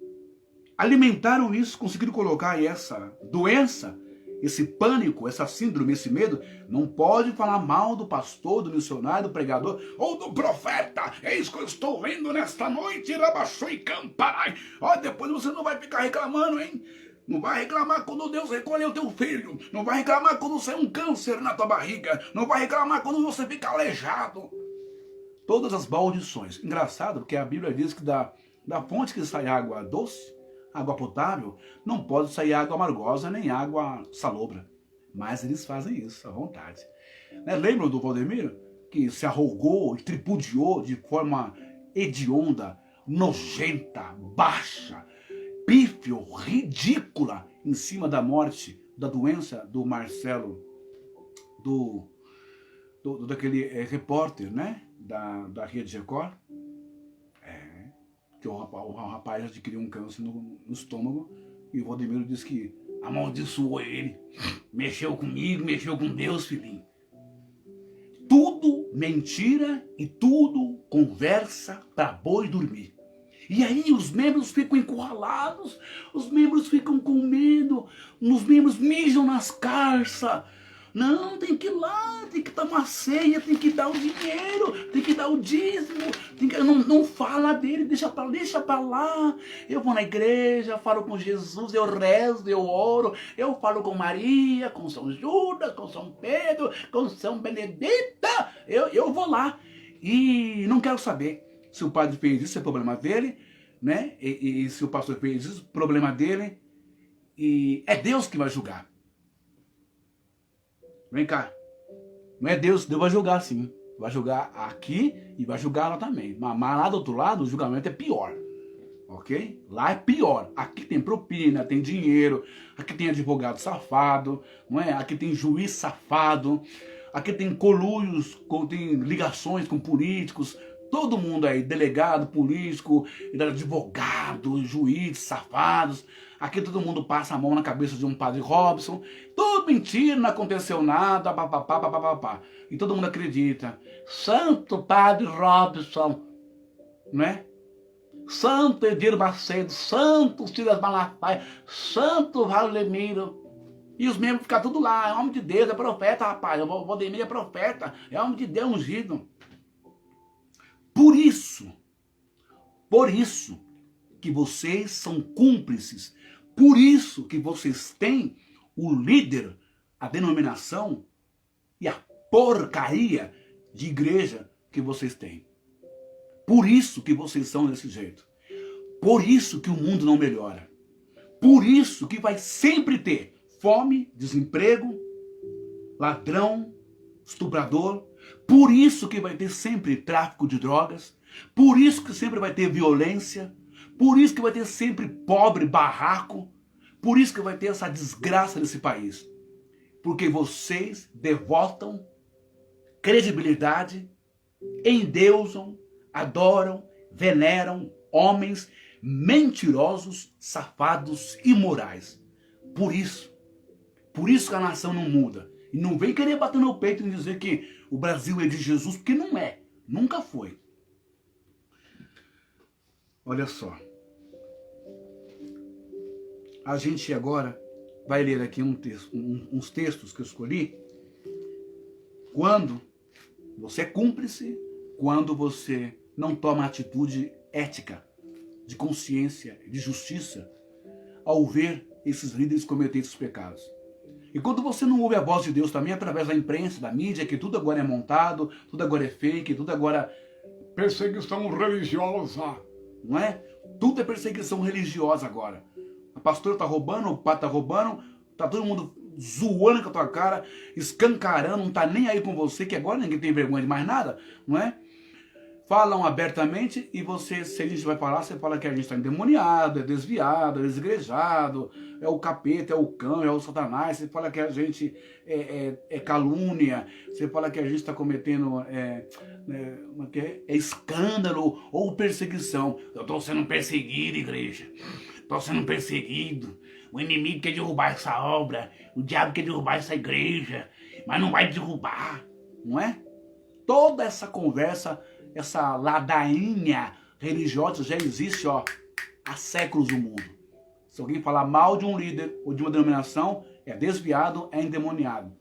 alimentaram isso, conseguiram colocar essa doença, esse pânico, essa síndrome, esse medo. Não pode falar mal do pastor, do missionário, do pregador ou do profeta. É isso que eu estou vendo nesta noite. Rabaxou e camparai. Ó, depois você não vai ficar reclamando, hein? Não vai reclamar quando Deus recolheu teu filho. Não vai reclamar quando sai um câncer na tua barriga. Não vai reclamar quando você fica aleijado. Todas as maldições. Engraçado, porque a Bíblia diz que da fonte que sai água doce, água potável, não pode sair água amargosa nem água salobra. Mas eles fazem isso à vontade. Né? Lembram do Valdemiro? Que se arrogou e tripudiou de forma hedionda, nojenta, baixa, pífio, ridícula, em cima da morte, da doença do Marcelo, daquele repórter, né? Da Rede Record. Que o rapaz adquiriu um câncer no estômago e o Valdemiro disse que amaldiçoou ele. Mexeu comigo, mexeu com Deus, filhinho. Tudo mentira e tudo conversa para boi dormir. E aí os membros ficam encurralados, os membros ficam com medo, os membros mijam nas carças. Não, tem que ir lá, tem que tomar ceia, tem que dar o dinheiro, tem que dar o dízimo, não fala dele, deixa pra lá. Eu vou na igreja, falo com Jesus, eu rezo, eu oro, eu falo com Maria, com São Judas, com São Pedro, com São Benedita, eu vou lá. E não quero saber se o padre fez isso, é problema dele, né? E se o pastor fez isso, problema dele. E é Deus que vai julgar. Vem cá. Não é Deus, Deus vai julgar sim. Vai julgar aqui e vai julgar lá também. Mas lá do outro lado o julgamento é pior. Ok? Lá é pior. Aqui tem propina, tem dinheiro. Aqui tem advogado safado. Não é? Aqui tem juiz safado. Aqui tem conluios, tem ligações com políticos. Todo mundo aí, delegado, político, advogado, juiz, safados. Aqui todo mundo passa a mão na cabeça de um padre Robson. Tudo mentira, não aconteceu nada, papapá, papapá. E todo mundo acredita. Santo Padre Robson, não é? Santo Edir Macedo, Santo Silas Malafaia, Santo Valdemiro. E os membros ficam tudo lá, é homem de Deus, é profeta, rapaz. O Valdemiro é profeta, é homem de Deus ungido. Por isso que vocês são cúmplices, por isso que vocês têm o líder, a denominação e a porcaria de igreja que vocês têm. Por isso que vocês são desse jeito. Por isso que o mundo não melhora. Por isso que vai sempre ter fome, desemprego, ladrão, estuprador. Por isso que vai ter sempre tráfico de drogas. Por isso que sempre vai ter violência. Por isso que vai ter sempre pobre, barraco. Por isso que vai ter essa desgraça nesse país. Porque vocês devotam credibilidade, endeusam, adoram, veneram homens mentirosos, safados, imorais. Por isso que a nação não muda. E não vem querer bater no peito e dizer que o Brasil é de Jesus, porque não é. Nunca foi. Olha só. A gente agora vai ler aqui uns textos que eu escolhi. Quando você é cúmplice, quando você não toma atitude ética, de consciência, de justiça, ao ver esses líderes cometerem esses pecados. E quando você não ouve a voz de Deus também, através da imprensa, da mídia, que tudo agora é montado, tudo agora é fake, tudo agora é perseguição religiosa, não é? Tudo é perseguição religiosa agora. A pastora tá roubando, o padre tá roubando, tá todo mundo zoando com a tua cara, escancarando, não tá nem aí com você, que agora ninguém tem vergonha de mais nada, não é? Falam abertamente e você, se a gente vai falar, você fala que a gente está endemoniado, é desviado, é desigrejado, é o capeta, é o cão, é o satanás, você fala que a gente é calúnia, você fala que a gente está cometendo escândalo ou perseguição. Eu estou sendo perseguido, igreja, estou sendo perseguido, o inimigo quer derrubar essa obra, o diabo quer derrubar essa igreja, mas não vai derrubar, não é? Toda essa conversa, essa ladainha religiosa já existe há séculos no mundo. Se alguém falar mal de um líder ou de uma denominação, é desviado, é endemoniado.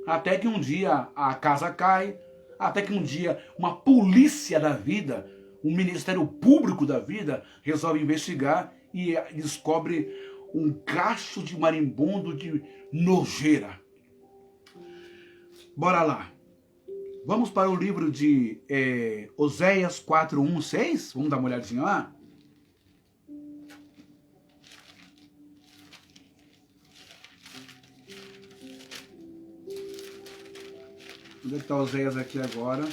Até que um dia a casa cai, até que um dia uma polícia da vida, um ministério público da vida, resolve investigar e descobre um cacho de marimbondo de nojeira. Bora lá. Vamos para o livro de Oséias 4, 1, 6. Vamos dar uma olhadinha lá? Onde é que está Oséias aqui agora?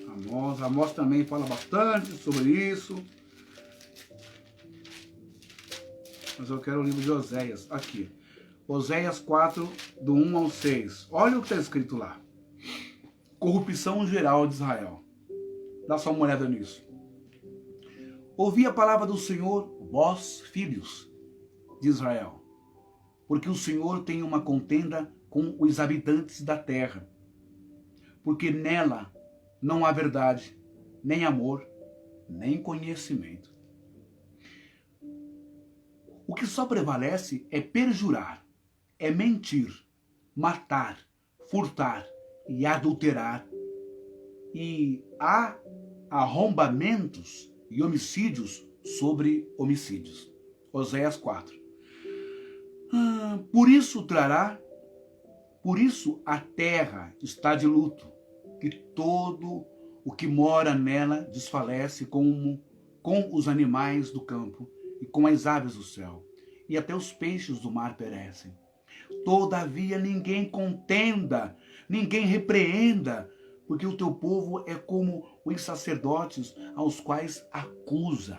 Amós. Amós também fala bastante sobre isso. Mas eu quero o livro de Oséias. Aqui. Oséias 4, do 1 ao 6. Olha o que está escrito lá. Corrupção geral de Israel. Dá só uma olhada nisso. Ouvi a palavra do Senhor, vós, filhos de Israel. Porque o Senhor tem uma contenda com os habitantes da terra. Porque nela não há verdade, nem amor, nem conhecimento. O que só prevalece é perjurar, é mentir, matar, furtar e adulterar. E há arrombamentos e homicídios sobre homicídios. Oséias 4. Por isso a terra está de luto, e todo o que mora nela desfalece com os animais do campo e com as aves do céu, e até os peixes do mar perecem. Todavia ninguém contenda, ninguém repreenda, porque o teu povo é como os sacerdotes aos quais acusa.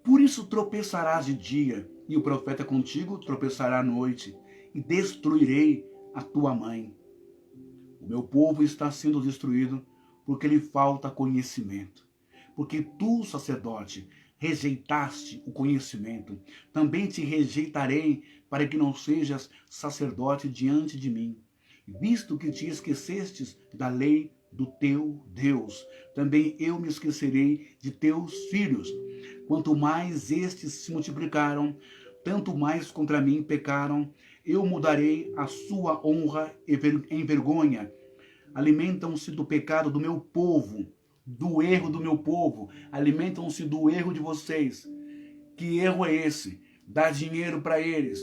Por isso tropeçarás de dia, e o profeta contigo tropeçará à noite, e destruirei a tua mãe. O meu povo está sendo destruído porque lhe falta conhecimento. Porque tu, sacerdote, rejeitaste o conhecimento, também te rejeitarei para que não sejas sacerdote diante de mim. Visto que te esquecestes da lei do teu Deus, também eu me esquecerei de teus filhos. Quanto mais estes se multiplicaram, tanto mais contra mim pecaram. Eu mudarei a sua honra em vergonha. Alimentam-se do pecado do meu povo, do erro do meu povo, alimentam-se do erro de vocês. Que erro é esse? Dar dinheiro para eles,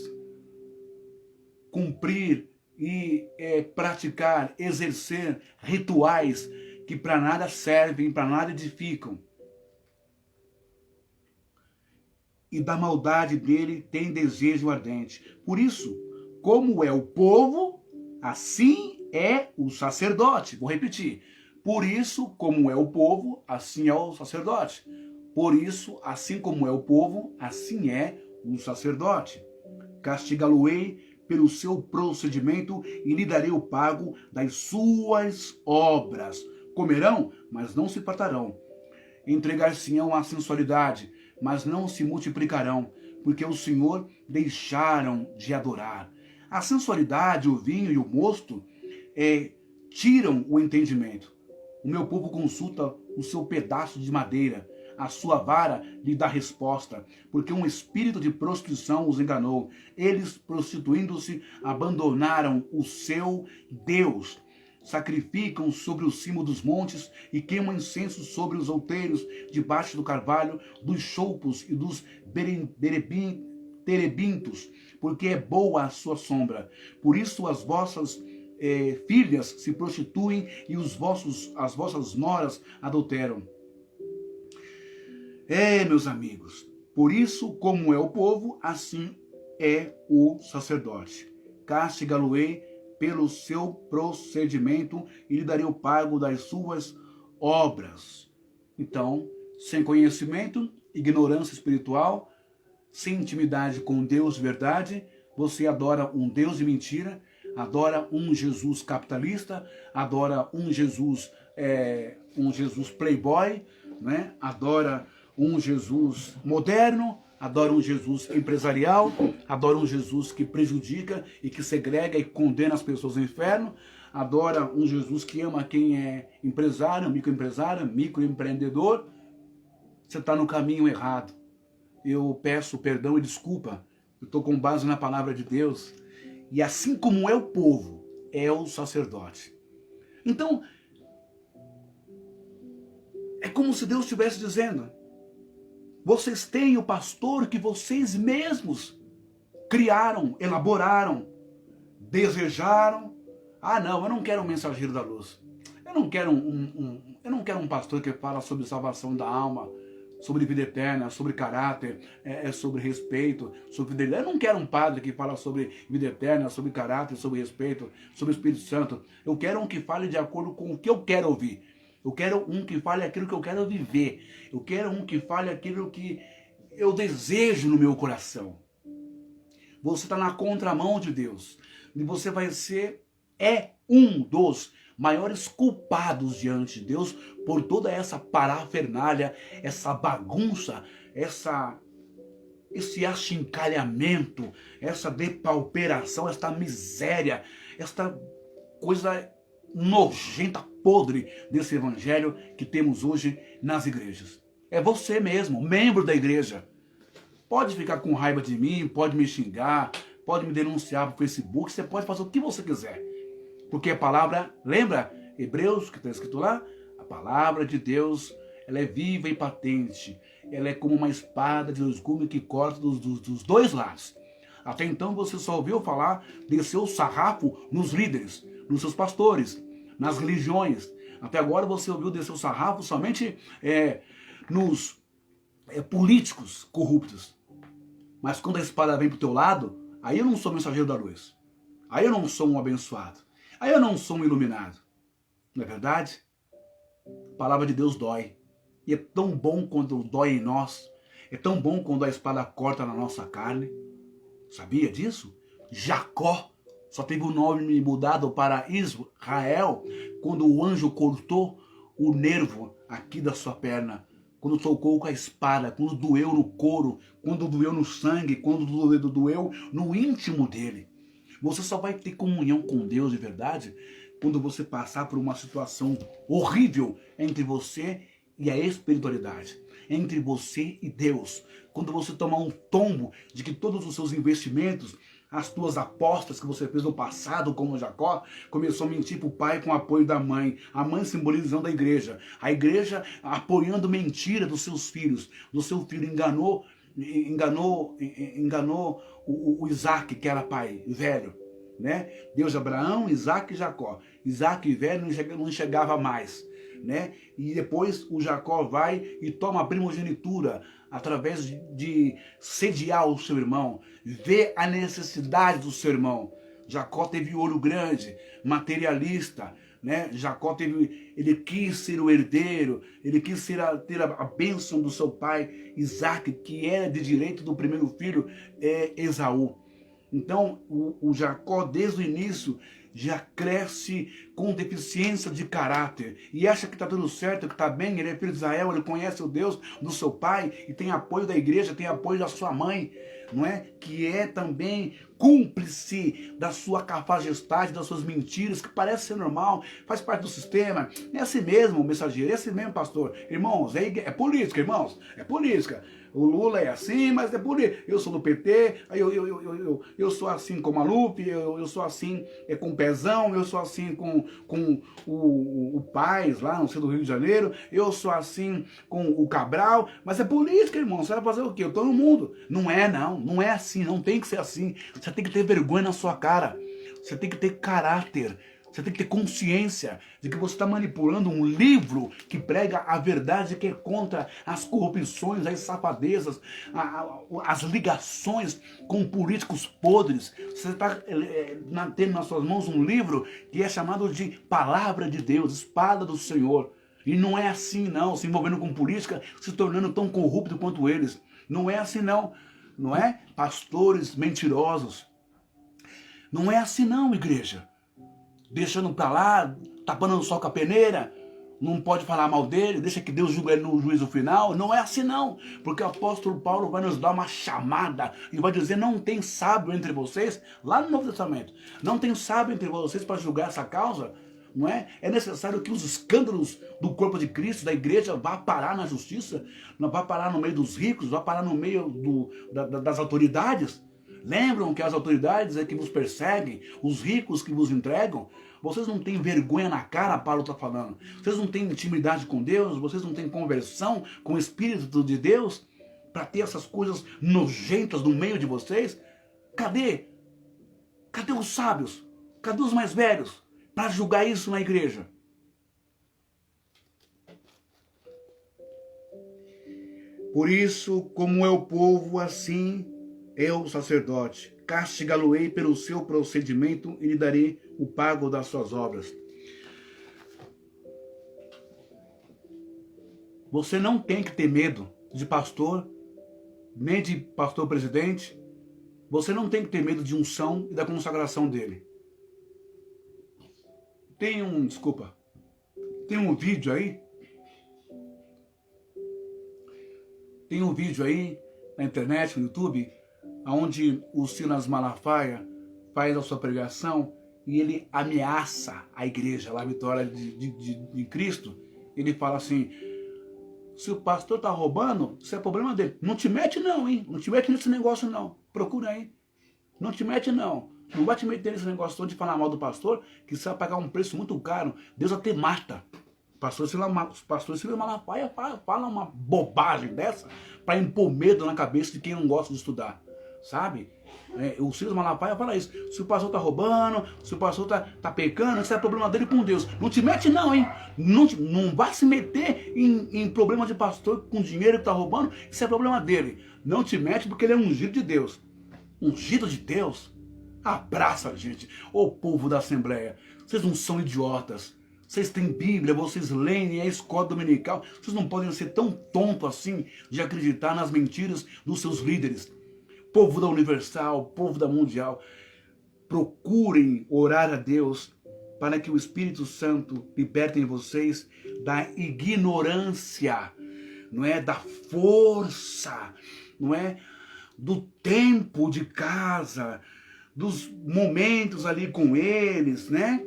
cumprir e praticar, exercer rituais que para nada servem, para nada edificam. E da maldade dele tem desejo ardente. Por isso, como é o povo, assim é o sacerdote. Vou repetir. Por isso, como é o povo, assim é o sacerdote. Por isso, assim como é o povo, assim é o sacerdote. Castigá-lo-ei pelo seu procedimento e lhe darei o pago das suas obras. Comerão, mas não se fartarão. Entregar-se-ão à sensualidade, mas não se multiplicarão, porque o Senhor deixaram de adorar. A sensualidade, o vinho e o mosto tiram o entendimento. O meu povo consulta o seu pedaço de madeira, a sua vara lhe dá resposta, porque um espírito de prostituição os enganou. Eles, prostituindo-se, abandonaram o seu Deus. sacrificam sobre o cimo dos montes e queimam incenso sobre os outeiros, debaixo do carvalho, dos choupos e dos terebintos, porque é boa a sua sombra. Por isso as vossas filhas se prostituem e as vossas noras adulteram. Meus amigos, por isso, como é o povo, assim é o sacerdote. Castigá-lo-ei pelo seu procedimento e lhe darei o pago das suas obras. Então, sem conhecimento, ignorância espiritual, sem intimidade com Deus de verdade, você adora um Deus de mentira, adora um Jesus capitalista, adora um Jesus playboy, né? Adora um Jesus moderno, adora um Jesus empresarial, adora um Jesus que prejudica e que segrega e condena as pessoas ao inferno, adora um Jesus que ama quem é empresário, microempreendedor. Você está no caminho errado. Eu peço perdão e desculpa. Eu estou com base na palavra de Deus. E assim como é o povo, é o sacerdote. Então, é como se Deus estivesse dizendo: vocês têm o pastor que vocês mesmos criaram, elaboraram, desejaram. Ah, não, eu não quero um mensageiro da luz. Eu não quero um pastor que fala sobre salvação da alma, sobre vida eterna, sobre caráter, sobre respeito, sobre fidelidade. Eu não quero um padre que fala sobre vida eterna, sobre caráter, sobre respeito, sobre o Espírito Santo. Eu quero um que fale de acordo com o que eu quero ouvir. Eu quero um que fale aquilo que eu quero viver. Eu quero um que fale aquilo que eu desejo no meu coração. Você está na contramão de Deus. E você vai ser, um dos maiores culpados diante de Deus por toda essa parafernália, essa bagunça, esse achincalhamento, essa depauperação, essa miséria, essa coisa nojenta, podre desse evangelho que temos hoje nas igrejas. É você mesmo, membro da igreja. Pode ficar com raiva de mim, pode me xingar, pode me denunciar no Facebook, você pode fazer o que você quiser. Porque a palavra, lembra Hebreus, que está escrito lá? A palavra de Deus, ela é viva e patente. Ela é como uma espada de dois gumes que corta dos dois lados. Até então você só ouviu falar de seu sarrafo nos líderes, nos seus pastores, nas religiões. Até agora você ouviu de seu sarrafo somente nos políticos corruptos. Mas quando a espada vem para o teu lado, aí eu não sou mensageiro da luz. Aí eu não sou um abençoado. Aí eu não sou um iluminado. Não é verdade? A palavra de Deus dói. E é tão bom quando dói em nós. É tão bom quando a espada corta na nossa carne. Sabia disso? Jacó só teve o nome mudado para Israel quando o anjo cortou o nervo aqui da sua perna. Quando tocou com a espada, quando doeu no couro, quando doeu no sangue, quando doeu no íntimo dele. Você só vai ter comunhão com Deus de verdade quando você passar por uma situação horrível entre você e a espiritualidade, entre você e Deus. Quando você tomar um tombo de que todos os seus investimentos, as tuas apostas que você fez no passado, como Jacó, começou a mentir para o pai com o apoio da mãe. A mãe simbolizando a igreja apoiando mentira dos seus filhos. Do seu filho enganou o Isaac, que era pai velho, né? Deus de Abraão, Isaac e Jacó. Isaac velho não chegava mais, né? E depois o Jacó vai e toma a primogenitura através de sediar o seu irmão, ver a necessidade do seu irmão. Jacó teve olho grande, materialista, né? Jacó ele quis ser o herdeiro, ele quis ter a bênção do seu pai Isaac, que era de direito do primeiro filho, Esaú. Então o Jacó desde o início já cresce com deficiência de caráter e acha que está tudo certo, que está bem, ele é filho de Israel, ele conhece o Deus do seu pai e tem apoio da igreja, tem apoio da sua mãe, não é? Que é também cúmplice da sua cafajestade, das suas mentiras, que parece ser normal, faz parte do sistema. É assim mesmo, mensageiro, é assim mesmo, pastor. Irmãos, é política, irmãos, é política. O Lula é assim, mas é política. Eu sou do PT, eu sou assim com o Maluf, eu sou assim com o Pezão, eu sou assim com o Paes, lá no centro do Rio de Janeiro, eu sou assim com o Cabral, mas é política, irmão. Você vai fazer o quê? Eu tô no mundo. Não é, não. Não é assim, não tem que ser assim. Você tem que ter vergonha na sua cara. Você tem que ter caráter. Você tem que ter consciência de que você está manipulando um livro que prega a verdade, que é contra as corrupções, as safadezas, as ligações com políticos podres. Você está tendo nas suas mãos um livro que é chamado de Palavra de Deus, Espada do Senhor. E não é assim não, se envolvendo com política, se tornando tão corrupto quanto eles. Não é assim não, não é? Pastores mentirosos. Não é assim não, igreja. Deixando pra lá, tapando o sol com a peneira, não pode falar mal dele, deixa que Deus julgue ele no juízo final. Não é assim não, porque o apóstolo Paulo vai nos dar uma chamada e vai dizer: não tem sábio entre vocês, lá no Novo Testamento, não tem sábio entre vocês para julgar essa causa. Não é? É necessário que os escândalos do corpo de Cristo, da igreja, vá parar na justiça, não vá parar no meio dos ricos, vá parar no meio das autoridades. Lembram que as autoridades é que vos perseguem, os ricos que vos entregam? Vocês não têm vergonha na cara, Paulo está falando. Vocês não têm intimidade com Deus, vocês não têm conversão com o Espírito de Deus para ter essas coisas nojentas no meio de vocês? Cadê? Cadê os sábios? Cadê os mais velhos para julgar isso na igreja? Por isso, como é o povo, assim eu, o sacerdote, castigá-lo-ei pelo seu procedimento e lhe darei o pago das suas obras. Você não tem que ter medo de pastor, nem de pastor presidente. Você não tem que ter medo de unção e da consagração dele. Tem um vídeo aí. Tem um vídeo aí na internet, no YouTube, onde o Silas Malafaia faz a sua pregação e ele ameaça a igreja, lá a vitória de Cristo. Ele fala assim: se o pastor tá roubando, isso é problema dele. Não te mete não, hein? Não te mete nesse negócio não. Procura aí. Não te mete não. Não vai te meter nesse negócio todo de falar mal do pastor, que você vai pagar um preço muito caro. Deus até mata. Pastor Silas Malafaia fala uma bobagem dessa para impor medo na cabeça de quem não gosta de estudar, sabe? O Silas Malafaia fala isso: se o pastor tá roubando, se o pastor tá pecando, isso é problema dele com Deus. Não te mete não, hein? Não vai se meter em problema de pastor com dinheiro que tá roubando, isso é problema dele. Não te mete porque ele é ungido de Deus. Ungido de Deus? Abraça, gente. Ô povo da Assembleia, vocês não são idiotas. Vocês têm Bíblia, vocês leem a escola dominical. Vocês não podem ser tão tontos assim de acreditar nas mentiras dos seus líderes. Povo da Universal, povo da Mundial, procurem orar a Deus para que o Espírito Santo liberte vocês da ignorância, não é? Da força, não é? Do tempo de casa, dos momentos ali com eles, né?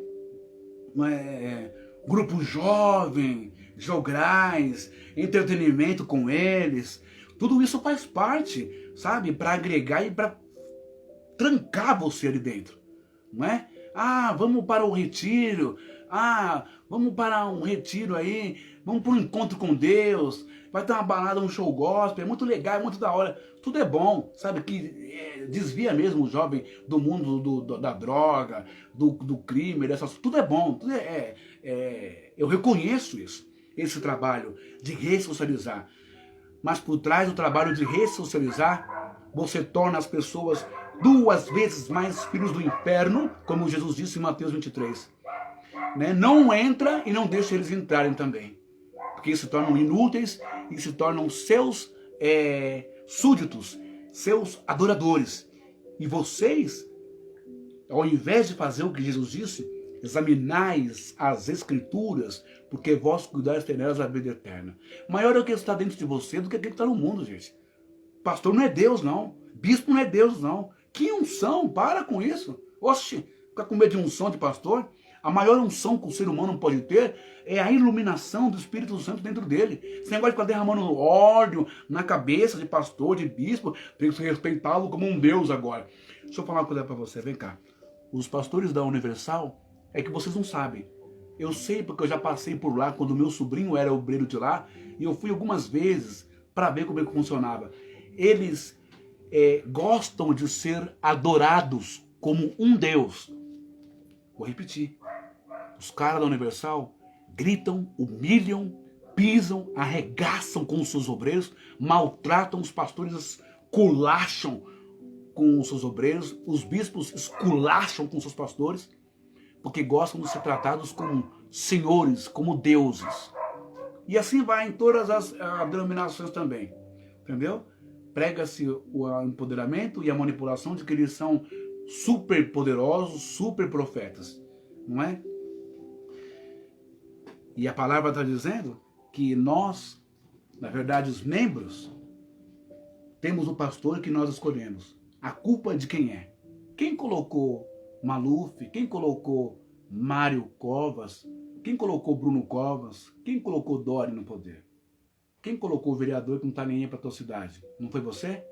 Grupo jovem, jograis, entretenimento com eles. Tudo isso faz parte, sabe? Para agregar e para trancar você ali dentro, não é? Ah, vamos para o retiro. Ah, vamos para um retiro aí. Vamos para um encontro com Deus. Vai ter uma balada, um show gospel. É muito legal, é muito da hora. Tudo é bom, sabe? Que desvia mesmo o jovem do mundo da droga, do crime, dessas. Tudo é bom. Tudo eu reconheço isso. Esse trabalho de ressocializar. Mas por trás do trabalho de ressocializar, você torna as pessoas 2 vezes mais filhos do inferno, como Jesus disse em Mateus 23. Né? Não entra e não deixa eles entrarem também. Porque se tornam inúteis e se tornam seus súditos, seus adoradores. E vocês, ao invés de fazer o que Jesus disse, examinais as Escrituras, porque vós cuidais terás a vida eterna. Maior é o que está dentro de você do que aquele que está no mundo, gente. Pastor não é Deus, não. Bispo não é Deus, não. Que unção? Para com isso. Oxe, ficar com medo de unção de pastor? A maior unção que o ser humano pode ter é a iluminação do Espírito Santo dentro dele. Esse negócio de ficar derramando óleo na cabeça de pastor, de bispo, tem que respeitá-lo como um Deus agora. Deixa eu falar uma coisa para você, vem cá. Os pastores da Universal, é que vocês não sabem. Eu sei porque eu já passei por lá quando meu sobrinho era obreiro de lá, e eu fui algumas vezes para ver como é que funcionava. Eles gostam de ser adorados como um Deus. Vou repetir. Os caras da Universal gritam, humilham, pisam, arregaçam com os seus obreiros, maltratam os pastores, esculacham com os seus obreiros, os bispos esculacham com os seus pastores, porque gostam de ser tratados como senhores, como deuses. E assim vai em todas as denominações também, entendeu? Prega-se o empoderamento e a manipulação de que eles são super poderosos, super profetas, não é? E a palavra está dizendo que nós, na verdade os membros, temos o pastor que nós escolhemos. A culpa é de quem é? Quem colocou Maluf? Quem colocou Mário Covas? Quem colocou Bruno Covas? Quem colocou Dori no poder? Quem colocou o vereador que não está nem aí para a tua cidade? Não foi você?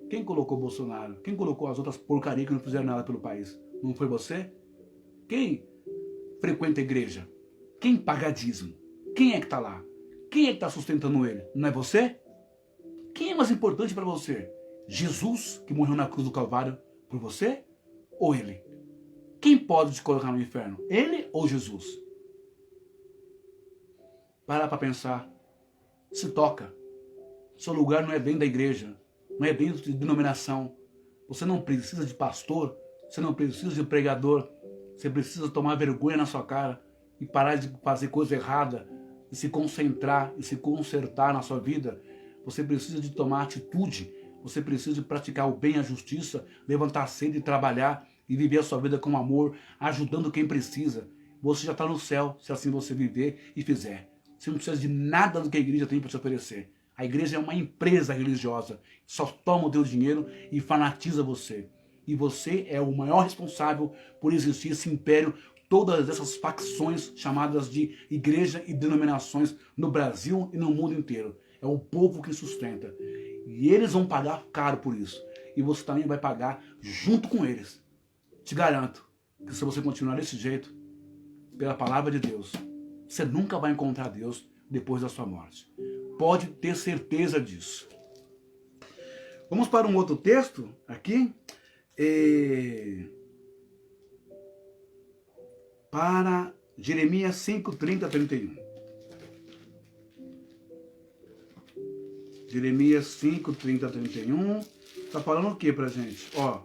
Quem colocou Bolsonaro? Quem colocou as outras porcarias que não fizeram nada pelo país? Não foi você? Quem frequenta a igreja? Quem paga dízimo? Quem é que está lá? Quem é que está sustentando ele? Não é você? Quem é mais importante para você? Jesus, que morreu na cruz do Calvário por você? Ou ele? Quem pode te colocar no inferno? Ele ou Jesus? Para pensar. Se toca. Seu lugar não é dentro da igreja. Não é dentro de denominação. Você não precisa de pastor. Você não precisa de pregador. Você precisa tomar vergonha na sua cara e parar de fazer coisa errada e se concentrar e se consertar na sua vida. Você precisa de tomar atitude. Você precisa de praticar o bem, a justiça, levantar cedo e trabalhar e viver a sua vida com amor, ajudando quem precisa. Você já está no céu, se assim você viver e fizer. Você não precisa de nada do que a igreja tem para te oferecer. A igreja é uma empresa religiosa. Só toma o teu dinheiro e fanatiza você. E você é o maior responsável por existir esse império, todas essas facções chamadas de igreja e denominações no Brasil e no mundo inteiro. É o povo que sustenta. E eles vão pagar caro por isso. E você também vai pagar junto com eles. Te garanto que se você continuar desse jeito, pela palavra de Deus, você nunca vai encontrar Deus depois da sua morte. Pode ter certeza disso. Vamos para um outro texto aqui. Para Jeremias 5, 30 a 31. Jeremias 5, 30 a 31. Está falando o que pra gente? Ó,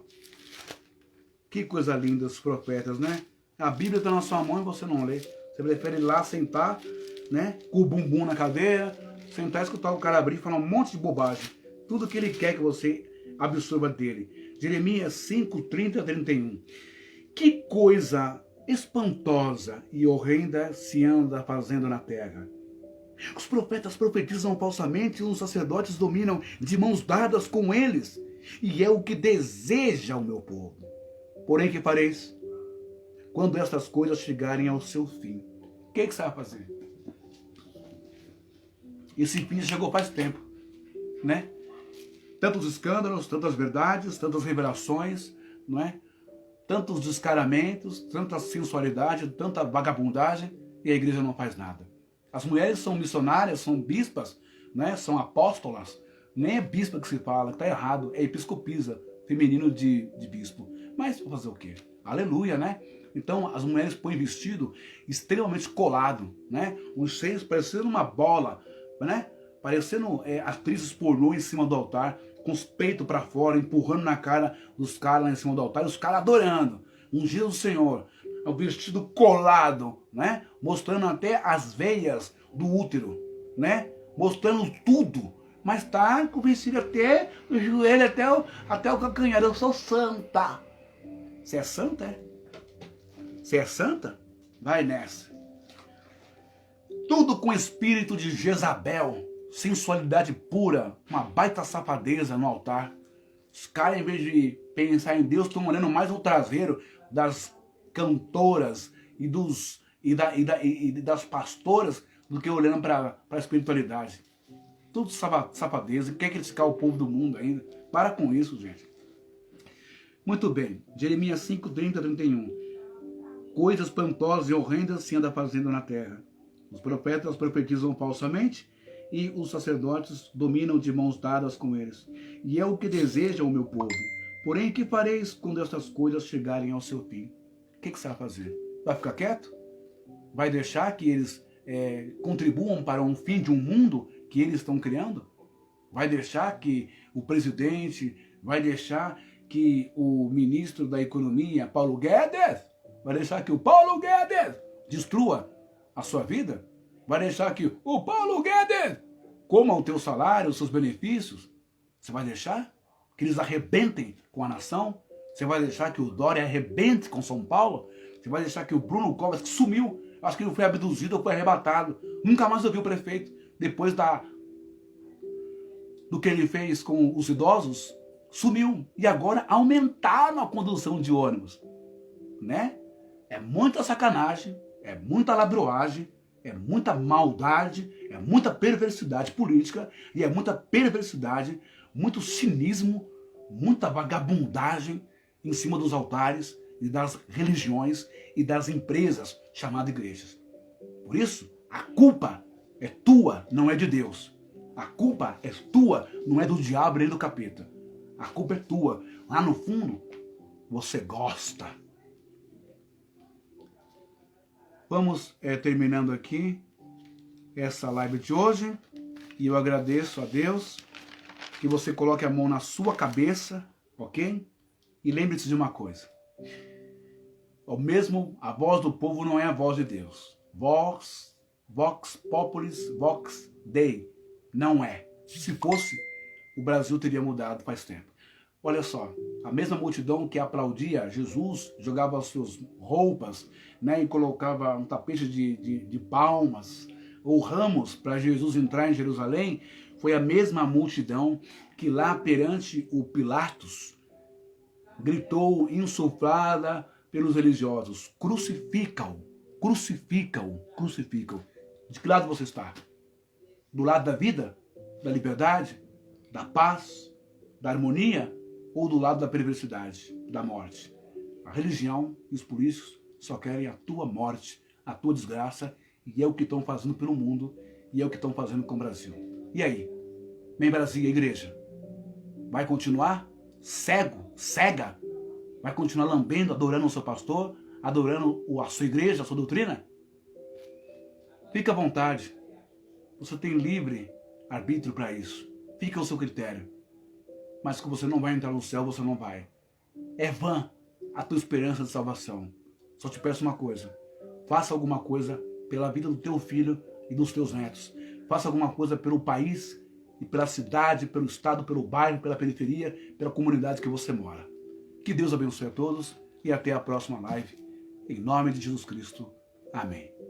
que coisa linda os profetas, né? A Bíblia está na sua mão e você não lê. Você prefere ir lá sentar, né? Com o bumbum na cadeira, sentar e escutar o cara abrir e falar um monte de bobagem. Tudo que ele quer que você absorva dele. Jeremias 5, 30 a 31. Que coisa espantosa e horrenda se anda fazendo na terra. Os profetas profetizam falsamente e os sacerdotes dominam de mãos dadas com eles. E é o que deseja o meu povo. Porém, que fareis? Quando estas coisas chegarem ao seu fim, o que você vai fazer? Esse fim chegou faz tempo, né? Tantos escândalos, tantas verdades, tantas revelações, não é? Tantos descaramentos, tanta sensualidade, tanta vagabundagem, e a igreja não faz nada. As mulheres são missionárias, são bispas, né? São apóstolas. Nem é bispa que se fala, que está errado, é episcopisa, feminino de bispo. Mas vou fazer o quê? Aleluia, né? Então as mulheres põem vestido extremamente colado, né? Os seios parecendo uma bola, né? Parecendo atrizes pornô em cima do altar, com os peitos para fora, empurrando na cara dos caras lá em cima do altar, e os caras adorando, ungindo o Senhor. É o vestido colado, né? Mostrando até as veias do útero, né? Mostrando tudo. Mas tá com o vestido até o joelho, até o calcanhar. Eu sou santa. Você é santa, é? Você é santa? Vai nessa. Tudo com espírito de Jezabel sensualidade pura, uma baita safadeza no altar. Os caras, em vez de pensar em Deus, estão olhando mais no traseiro das cantoras e das pastoras do que olhando para a espiritualidade. Tudo safadeza, quer criticar o povo do mundo ainda. Para com isso, gente. Muito bem, Jeremias 5, 30, 31. Coisas espantosas e horrendas se anda fazendo na terra. Os profetas profetizam falsamente e os sacerdotes dominam de mãos dadas com eles. E é o que deseja o meu povo. Porém, que fareis quando estas coisas chegarem ao seu fim? O que você vai fazer? Vai ficar quieto? Vai deixar que eles contribuam para um fim de um mundo que eles estão criando? Vai deixar que o presidente, vai deixar que o ministro da Economia, Paulo Guedes, vai deixar que o Paulo Guedes destrua a sua vida? Vai deixar que o Paulo Guedes coma o teu salário, os seus benefícios? Você vai deixar que eles arrebentem com a nação? Você vai deixar que o Dória arrebente com São Paulo? Você vai deixar que o Bruno Covas, que sumiu, acho que ele foi abduzido ou foi arrebatado, nunca mais ouviu o prefeito, depois do que ele fez com os idosos, sumiu. E agora aumentaram a condução de ônibus, né? É muita sacanagem, é muita ladroagem, é muita maldade, é muita perversidade política e é muita perversidade, muito cinismo, muita vagabundagem em cima dos altares e das religiões e das empresas chamadas igrejas. Por isso, a culpa é tua, não é de Deus. A culpa é tua, não é do diabo nem do capeta. A culpa é tua. Lá no fundo, você gosta. Vamos terminando aqui essa live de hoje. E eu agradeço a Deus que você coloque a mão na sua cabeça, ok? E lembre-se de uma coisa. A voz do povo não é a voz de Deus. Vox populis, vox Dei. Não é. Se fosse, o Brasil teria mudado faz tempo. Olha só, a mesma multidão que aplaudia Jesus, jogava as suas roupas, né, e colocava um tapete de palmas ou ramos para Jesus entrar em Jerusalém, foi a mesma multidão que lá perante o Pilatos gritou insuflada pelos religiosos: crucifica-o, crucifica-o, crucifica-o. De que lado você está? Do lado da vida, da liberdade, da paz, da harmonia, ou do lado da perversidade, da morte? A religião e os políticos só querem a tua morte, a tua desgraça, e é o que estão fazendo pelo mundo, e é o que estão fazendo com o Brasil. E aí? Membresia, igreja, vai continuar cego, cega? Vai continuar lambendo, adorando o seu pastor, adorando a sua igreja, a sua doutrina? Fique à vontade. Você tem livre arbítrio para isso. Fica ao seu critério. Mas que você não vai entrar no céu, você não vai. É vã a tua esperança de salvação. Só te peço uma coisa. Faça alguma coisa pela vida do teu filho e dos teus netos. Faça alguma coisa pelo país e pela cidade, pelo estado, pelo bairro, pela periferia, pela comunidade que você mora. Que Deus abençoe a todos e até a próxima live. Em nome de Jesus Cristo. Amém.